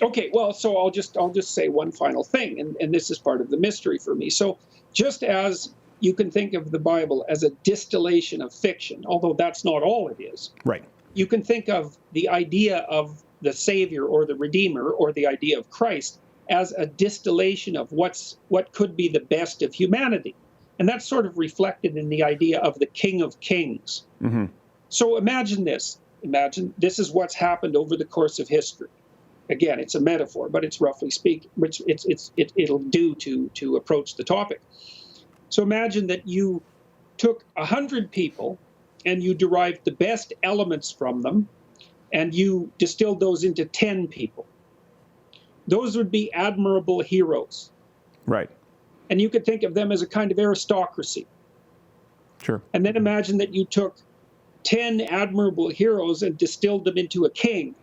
Okay, well, so I'll just say one final thing, and this is part of the mystery for me. So just as you can think of the Bible as a distillation of fiction, although that's not all it is. Right. You can think of the idea of the Savior or the Redeemer or the idea of Christ as a distillation of what could be the best of humanity. And that's sort of reflected in the idea of the King of Kings. Mm-hmm. So imagine this. Imagine this is what's happened over the course of history. Again, it's a metaphor, but it's roughly speaking, which it'll do to approach the topic. So imagine that you took 100 people and you derived the best elements from them and you distilled those into 10 people. Those would be admirable heroes. Right. And you could think of them as a kind of aristocracy. Sure. And then imagine that you took 10 admirable heroes and distilled them into a king.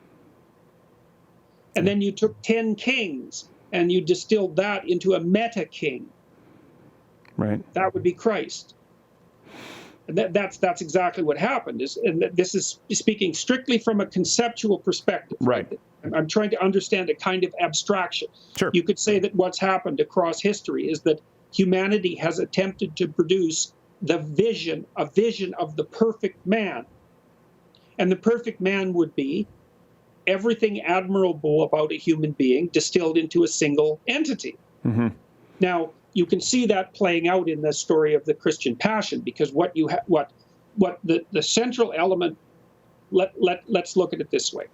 And then you took 10 kings and you distilled that into a meta-king. Right. That would be Christ. And that's exactly what happened. And this is speaking strictly from a conceptual perspective. Right. I'm trying to understand a kind of abstraction. Sure. You could say that what's happened across history is that humanity has attempted to produce a vision of the perfect man. And the perfect man would be everything admirable about a human being distilled into a single entity. Mm-hmm. Now, you can see that playing out in the story of the Christian Passion, because what the central element, let's look at it this way.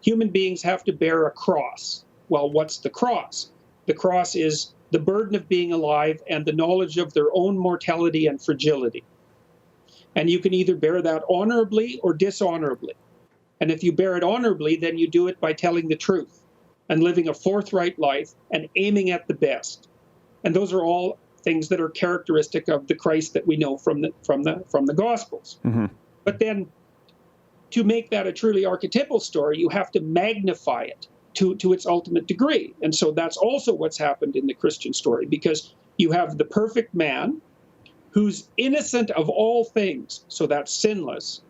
Human beings have to bear a cross. Well, what's the cross? The cross is the burden of being alive and the knowledge of their own mortality and fragility. And you can either bear that honorably or dishonorably. And if you bear it honorably, then you do it by telling the truth and living a forthright life and aiming at the best. And those are all things that are characteristic of the Christ that we know from the Gospels. Mm-hmm. But then to make that a truly archetypal story, you have to magnify it to its ultimate degree. And so that's also what's happened in the Christian story, because you have the perfect man who's innocent of all things, so that's sinless,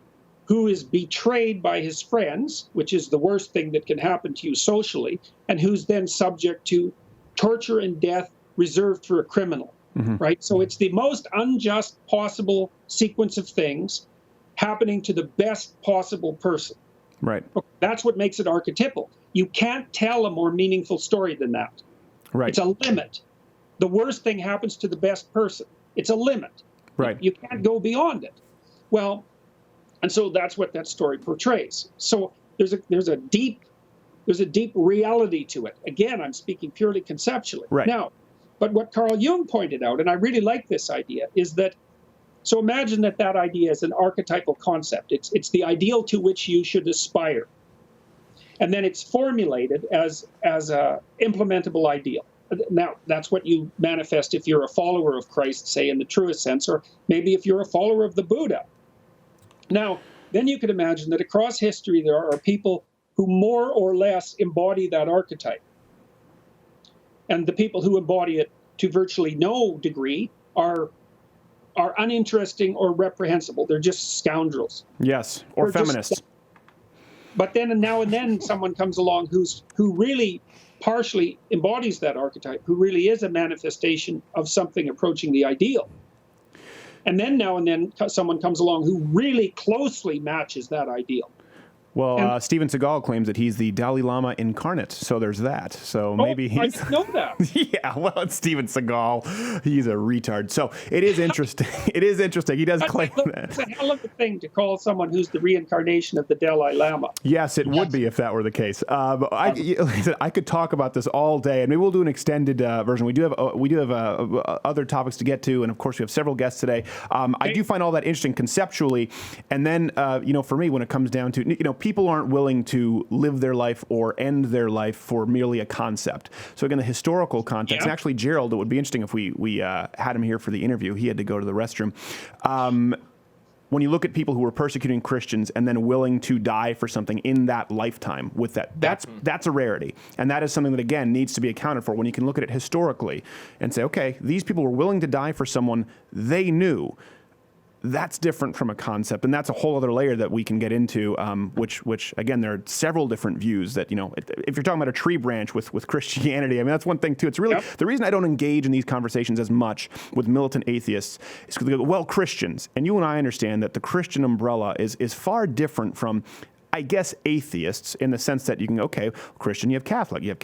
who is betrayed by his friends, which is the worst thing that can happen to you socially, and who's then subject to torture and death reserved for a criminal, mm-hmm. right? So it's the most unjust possible sequence of things happening to the best possible person. Right. That's what makes it archetypal. You can't tell a more meaningful story than that. Right. It's a limit. The worst thing happens to the best person. It's a limit. Right. You can't go beyond it. Well, and so that's what that story portrays. So there's a deep reality to it. Again, I'm speaking purely conceptually. Right. Now, but what Carl Jung pointed out, and I really like this idea, is that, so imagine that idea is an archetypal concept. It's the ideal to which you should aspire. And then it's formulated as a implementable ideal. Now, that's what you manifest if you're a follower of Christ, say, in the truest sense, or maybe if you're a follower of the Buddha. Now, then you could imagine that across history there are people who more or less embody that archetype. And the people who embody it to virtually no degree are uninteresting or reprehensible. They're just scoundrels. Yes, or feminists. But then and now and then someone comes along who really partially embodies that archetype, who really is a manifestation of something approaching the ideal. And then now and then someone comes along who really closely matches that ideal. Well, Steven Seagal claims that he's the Dalai Lama incarnate, so there's that. So maybe he's... I didn't know that. Yeah, well, it's Steven Seagal. He's a retard. So it is interesting. It is interesting. He does claim that. It's a hell of a thing to call someone who's the reincarnation of the Dalai Lama. Yes, it would be if that were the case. I could talk about this all day, and maybe we'll do an extended version. We do have other topics to get to, and of course we have several guests today. I do find all that interesting conceptually, and then for me, when it comes down to people aren't willing to live their life or end their life for merely a concept. So again, the historical context. And actually, Gerald, it would be interesting if we had him here for the interview. He had to go to the restroom. When you look at people who were persecuting Christians and then willing to die for something in that lifetime with that's a rarity. And that is something that, again, needs to be accounted for when you can look at it historically and say, okay, these people were willing to die for someone they knew. That's different from a concept, and that's a whole other layer that we can get into, which again, there are several different views that, if you're talking about a tree branch with Christianity, I mean, that's one thing too. It's really, the reason I don't engage in these conversations as much with militant atheists is because they go, well, Christians, and you and I understand that the Christian umbrella is far different from, I guess, atheists, in the sense that you can, Christian, you have Catholic, you have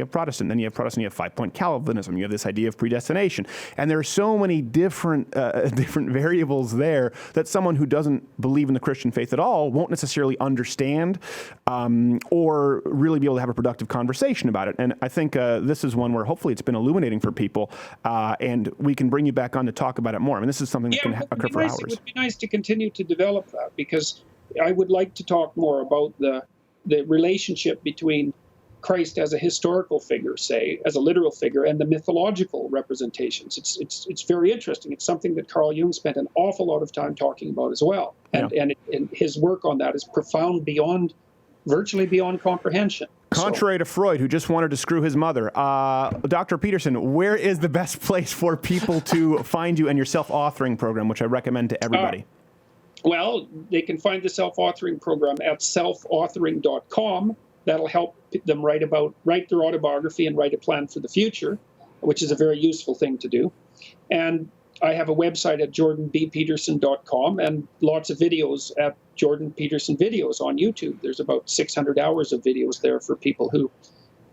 Protestant, then you have Protestant, you have 5-point Calvinism, you have this idea of predestination. And there are so many different variables there that someone who doesn't believe in the Christian faith at all won't necessarily understand or really be able to have a productive conversation about it. And I think this is one where hopefully it's been illuminating for people, and we can bring you back on to talk about it more. I mean, this is something that can occur for hours. It would be nice to continue to develop that, because I would like to talk more about the relationship between Christ as a historical figure, say, as a literal figure, and the mythological representations. It's very interesting. It's something that Carl Jung spent an awful lot of time talking about as well. And his work on that is profound virtually beyond comprehension. Contrary to Freud, who just wanted to screw his mother. Dr. Peterson, where is the best place for people to find you and your self-authoring program, which I recommend to everybody? Well, they can find the self-authoring program at selfauthoring.com. That'll help them write their autobiography and write a plan for the future, which is a very useful thing to do. And I have a website at jordanbpeterson.com and lots of videos at Jordan Peterson Videos on YouTube. There's about 600 hours of videos there for people who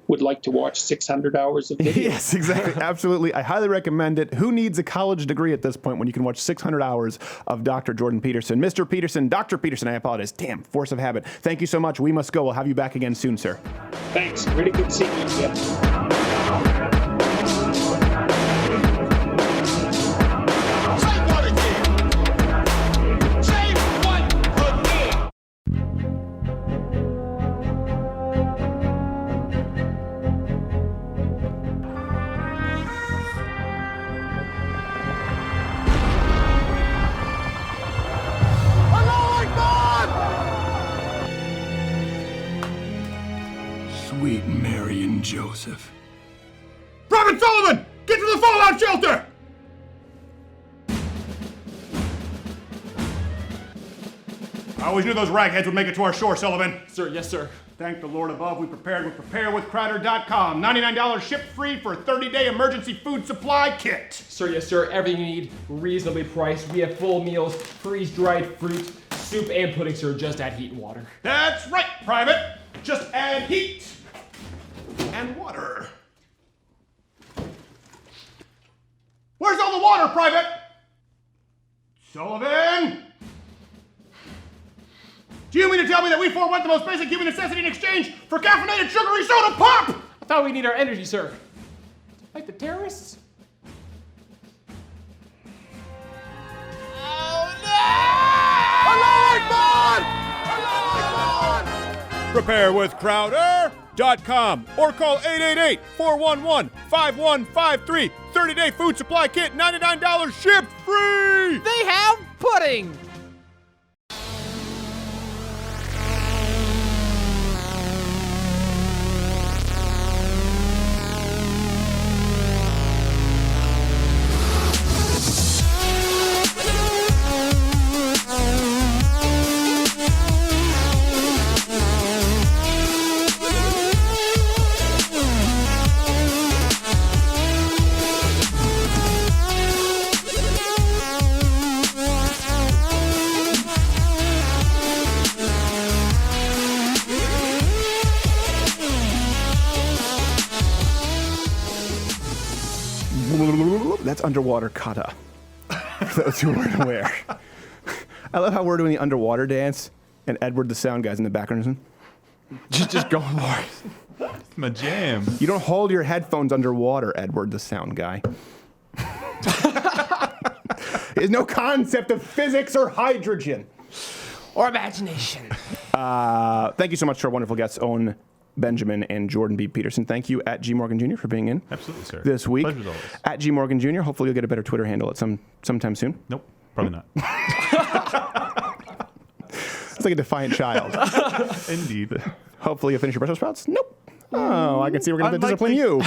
would like to watch 600 hours of video. Yes, exactly. Absolutely. I highly recommend it. Who needs a college degree at this point when you can watch 600 hours of Dr. Jordan Peterson? Mr. Peterson, Dr. Peterson, I apologize. Damn, force of habit. Thank you so much. We must go. We'll have you back again soon, sir. Thanks. Really good seeing you again. Sweet Mary and Joseph. Robert Sullivan! Get to the fallout shelter! I always knew those ragheads would make it to our shore, Sullivan. Sir, yes, sir. Thank the Lord above, we prepared with preparewithcrowder.com. $99 shipped free for a 30-day emergency food supply kit. Sir, yes, sir. Everything you need, reasonably priced. We have full meals, freeze-dried fruit, soup, and pudding, sir. Just add heat and water. That's right, Private. Just add heat and water. Where's all the water, Private? Sullivan? Do you mean to tell me that we forwent the most basic human necessity in exchange for caffeinated sugary soda pop? I thought we need our energy, sir. Like the terrorists? Prepare with Crowder. FoodSupplyKit.com or call 888-411-5153. 30-day food supply kit, $99 shipped free. They have pudding. That's underwater kata. For those who weren't aware. I love how we're doing the underwater dance, and Edward, the sound guy's in the background. Just go for it. My jam. You don't hold your headphones underwater, Edward, the sound guy. There's no concept of physics or hydrogen. Or imagination. Thank you so much to our wonderful guests, Owen Benjamin and Jordan B. Peterson. Thank you at G. Morgan Jr. for being in. Absolutely, sir. This week. Pleasure's always. At G. Morgan Jr. Hopefully you'll get a better Twitter handle at sometime soon. Nope, probably not. It's like a defiant child. Indeed. Hopefully you'll finish your Brussels sprouts. Nope. Oh, I can see we're going to discipline you.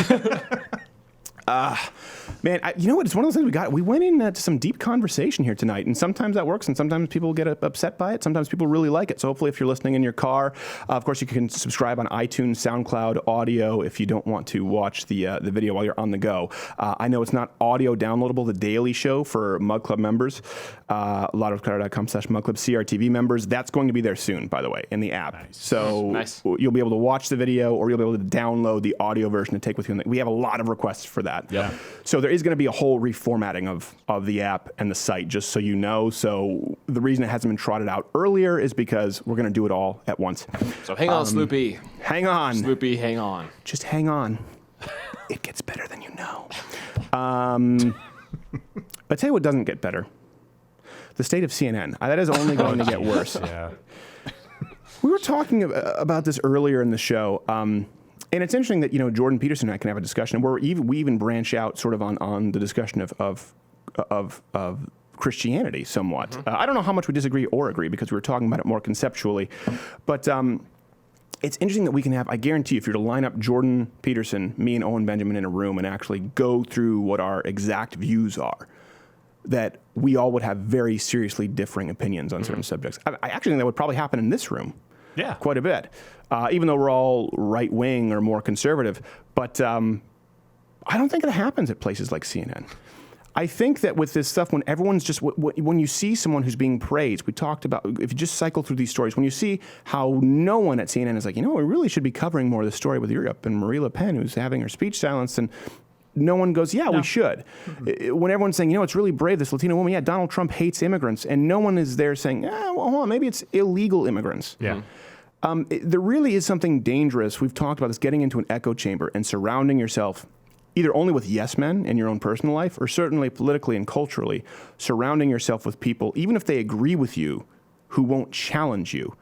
Man, you know what? It's one of those things we got. We went into some deep conversation here tonight, and sometimes that works, and sometimes people get upset by it. Sometimes people really like it. So hopefully if you're listening in your car, of course you can subscribe on iTunes, SoundCloud, audio if you don't want to watch the video while you're on the go. I know it's not audio downloadable, the Daily Show for Mug Club members, loudwithcrowder.com/Mug Club CRTV members. That's going to be there soon, by the way, in the app. Nice. So you'll be able to watch the video, or you'll be able to download the audio version to take with you. We have a lot of requests for that. Yeah. So there is going to be a whole reformatting of the app and the site, just so you know. So the reason it hasn't been trotted out earlier is because we're going to do it all at once. So hang on, Sloopy. Hang on. Sloopy, hang on. Just hang on. It gets better than you know. I'll tell you what doesn't get better. The state of CNN. That is only going to get worse. Yeah. We were talking about this earlier in the show. And it's interesting that, Jordan Peterson and I can have a discussion where we even branch out sort of on the discussion of Christianity somewhat. Mm-hmm. I don't know how much we disagree or agree because we were talking about it more conceptually. But it's interesting that we can have, I guarantee you, if you were to line up Jordan Peterson, me and Owen Benjamin in a room and actually go through what our exact views are, that we all would have very seriously differing opinions on certain subjects. I actually think that would probably happen in this room. Yeah. Quite a bit. Even though we're all right-wing or more conservative. But I don't think it happens at places like CNN. I think that with this stuff, when everyone's just, when you see someone who's being praised, we talked about, if you just cycle through these stories, when you see how no one at CNN is like, we really should be covering more of the story with Europe and Marie Le Pen, who's having her speech silenced, and no one goes, we should. Mm-hmm. When everyone's saying, it's really brave, this Latino woman, Donald Trump hates immigrants, and no one is there saying, hold on, maybe it's illegal immigrants. Yeah. There really is something dangerous. We've talked about this, getting into an echo chamber and surrounding yourself either only with yes men in your own personal life, or certainly politically and culturally, surrounding yourself with people, even if they agree with you, who won't challenge you.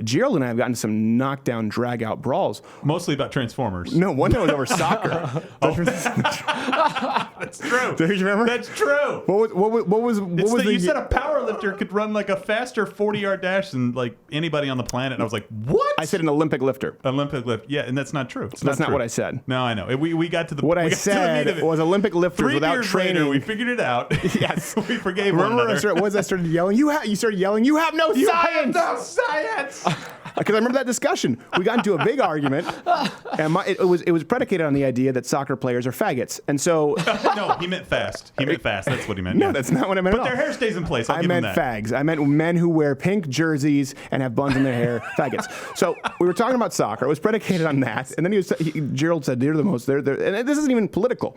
Gerald and I have gotten some knockdown, drag-out brawls. Mostly about Transformers. No, one time it was over soccer. That's true. Do you remember? That's true. What was you said a power lifter could run like a faster 40-yard dash than like anybody on the planet. And I was like, what? I said an Olympic lifter. Olympic lift. Yeah, and that's not true. That's not what I said. No, I know. We got to the What I said was Olympic lifters without training. Later, we figured it out. Yes. We forgave one another. I started yelling? You started yelling, you have no science! Have no science! Because I remember that discussion. We got into a big argument, and it was predicated on the idea that soccer players are faggots. And so... No, he meant fast. He meant fast. That's what he meant. No, that's not what I meant at all. But their hair stays in place. I meant fags. I meant men who wear pink jerseys and have buns in their hair. Faggots. So we were talking about soccer. It was predicated on that. And then Gerald said, they're the most... and this isn't even political.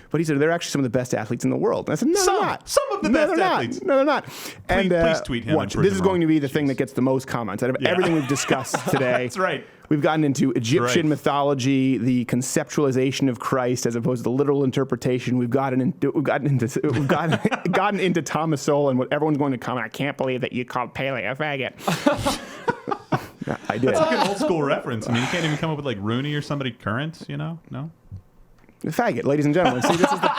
But he said, they're actually some of the best athletes in the world. And I said, no, they're not. Some of the best athletes. No, they're not. Please tweet him. Watch. This is going to be the thing that gets the most comments out of everything we've discussed today. That's right. We've gotten into Egyptian mythology, the conceptualization of Christ as opposed to the literal interpretation. We've gotten into Thomas Sowell and what everyone's going to comment. I can't believe that you called Pele a faggot. I did. That's like an old school reference. I mean, you can't even come up with like Rooney or somebody current, No? Faggot, ladies and gentlemen. See, this is the...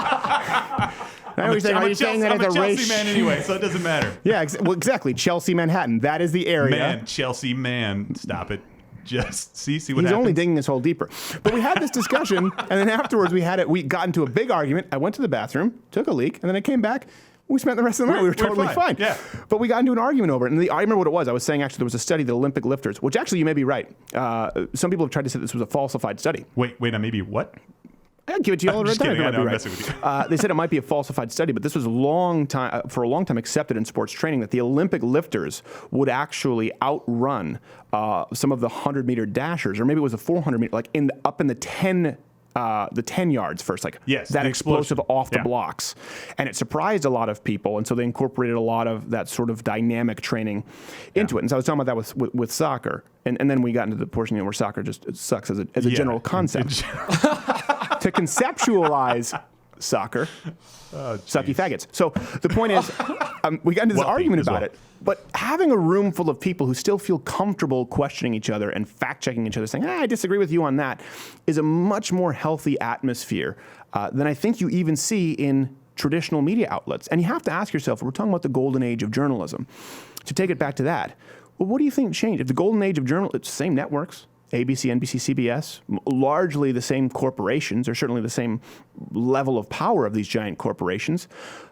I'm a Chelsea man anyway, so it doesn't matter. Yeah, well, exactly. Chelsea, Manhattan. That is the area. Man, Chelsea, man. Stop it. Just see what He's happens. only digging this hole deeper. But we had this discussion, and then afterwards we got into a big argument. I went to the bathroom, took a leak, and then I came back. We spent the rest of the night. We were totally fine. Yeah. But we got into an argument over it. And I remember what it was. I was saying, actually, there was a study, the Olympic lifters, which actually you may be right. Some people have tried to say this was a falsified study. Wait, maybe what? I'll give it to you all the time. I'm messing with you. They said it might be a falsified study, but this was for a long time accepted in sports training that the Olympic lifters would actually outrun some of the 100-meter dashers, or maybe it was a 400-meter, like up in the 10 yards first, like that explosive off the blocks. And it surprised a lot of people, and so they incorporated a lot of that sort of dynamic training into it. And so I was talking about that with soccer, and then we got into the portion where soccer just sucks as a general concept. To conceptualize soccer, sucky faggots. So the point is, we got into this argument about it, but having a room full of people who still feel comfortable questioning each other and fact-checking each other, saying, I disagree with you on that, is a much more healthy atmosphere than I think you even see in traditional media outlets. And you have to ask yourself, we're talking about the golden age of journalism. To take it back to that, well, what do you think changed? If the golden age of journalism, it's the same networks, ABC, NBC, CBS, largely the same corporations, or certainly the same level of power of these giant corporations.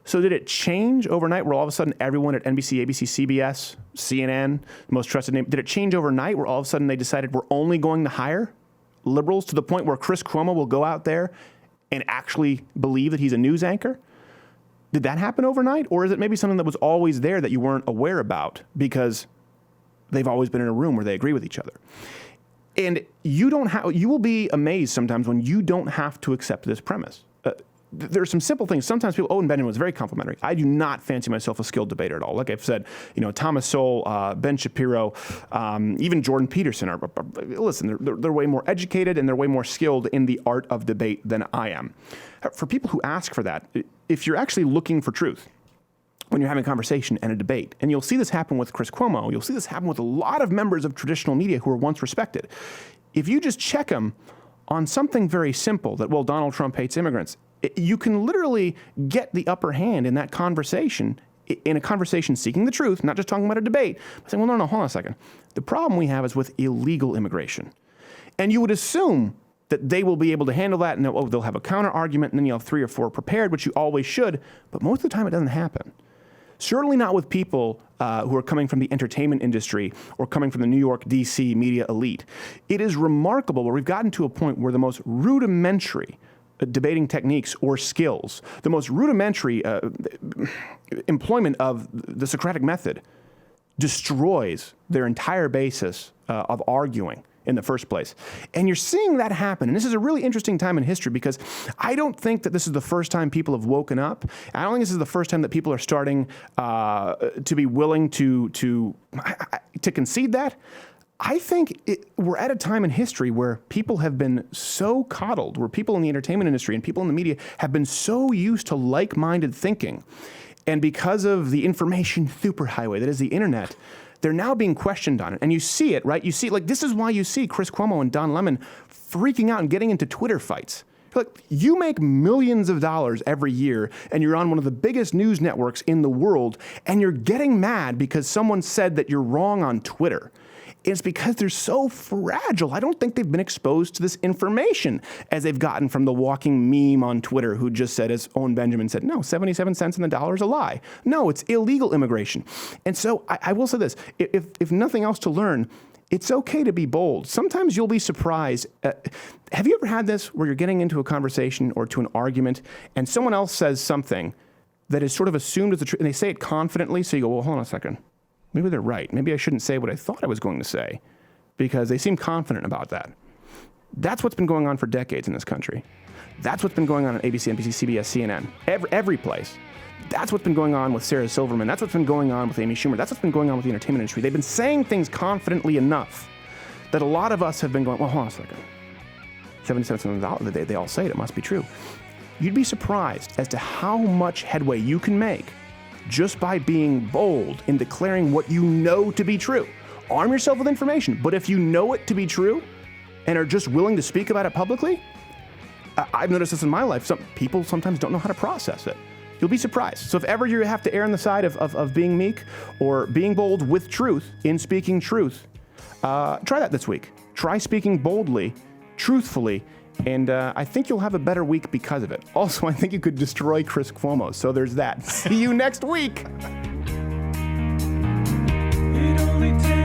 So did it change overnight where all of a sudden everyone at NBC, ABC, CBS, CNN, the most trusted name, did it change overnight where all of a sudden they decided we're only going to hire liberals to the point where Chris Cuomo will go out there and actually believe that he's a news anchor? Did that happen overnight? Or is it maybe something that was always there that you weren't aware about because they've always been in a room where they agree with each other? And you will be amazed sometimes when you don't have to accept this premise. There are some simple things. Sometimes Owen Benjamin was very complimentary. I do not fancy myself a skilled debater at all. Like I've said, Thomas Sowell, Ben Shapiro, even Jordan Peterson listen, they're way more educated and they're way more skilled in the art of debate than I am. For people who ask for that, if you're actually looking for truth, when you're having a conversation and a debate. And you'll see this happen with Chris Cuomo. You'll see this happen with a lot of members of traditional media who were once respected. If you just check them on something very simple, that, well, Donald Trump hates immigrants, you can literally get the upper hand in that conversation, in a conversation seeking the truth, not just talking about a debate, but saying, well, no, hold on a second. The problem we have is with illegal immigration. And you would assume that they will be able to handle that, and they'll have a counter argument, and then you'll have 3 or 4 prepared, which you always should, but most of the time it doesn't happen. Certainly not with people who are coming from the entertainment industry or coming from the New York, D.C. media elite. It is remarkable where we've gotten to a point where the most rudimentary debating techniques or skills, the most rudimentary employment of the Socratic method destroys their entire basis of arguing in the first place. And you're seeing that happen. And this is a really interesting time in history because I don't think that this is the first time people have woken up. I don't think this is the first time that people are starting to be willing to concede that. I think we're at a time in history where people have been so coddled, where people in the entertainment industry and people in the media have been so used to like-minded thinking. And because of the information superhighway that is the internet, they're now being questioned on it. And you see it, right? You see, this is why you see Chris Cuomo and Don Lemon freaking out and getting into Twitter fights. Look, you make millions of dollars every year, and you're on one of the biggest news networks in the world, and you're getting mad because someone said that you're wrong on Twitter. It's because they're so fragile. I don't think they've been exposed to this information as they've gotten from the walking meme on Twitter who just said, as Owen Benjamin said, no, 77 cents in the dollar is a lie. No, it's illegal immigration. And so I will say this, if nothing else to learn, it's okay to be bold. Sometimes you'll be surprised. Have you ever had this where you're getting into a conversation or to an argument and someone else says something that is sort of assumed as the truth, and they say it confidently, so you go, well, hold on a second. Maybe they're right. Maybe I shouldn't say what I thought I was going to say because they seem confident about that. That's what's been going on for decades in this country. That's what's been going on ABC, NBC, CBS, CNN, every place. That's what's been going on with Sarah Silverman. That's what's been going on with Amy Schumer. That's what's been going on with the entertainment industry. They've been saying things confidently enough that a lot of us have been going, well, hold on a second. 70 cents on the dollar, they all say it must be true. You'd be surprised as to how much headway you can make just by being bold in declaring what you know to be true. arm yourself with information. But if you know it to be true and are just willing to speak about it publicly, I've noticed this in my life. Some people sometimes don't know how to process it. You'll be surprised. So if ever you have to err on the side of being meek or being bold with truth in speaking truth, try that this week. Try speaking boldly, truthfully, and I think you'll have a better week because of it. Also, I think you could destroy Chris Cuomo, so there's that. See you next week. It only takes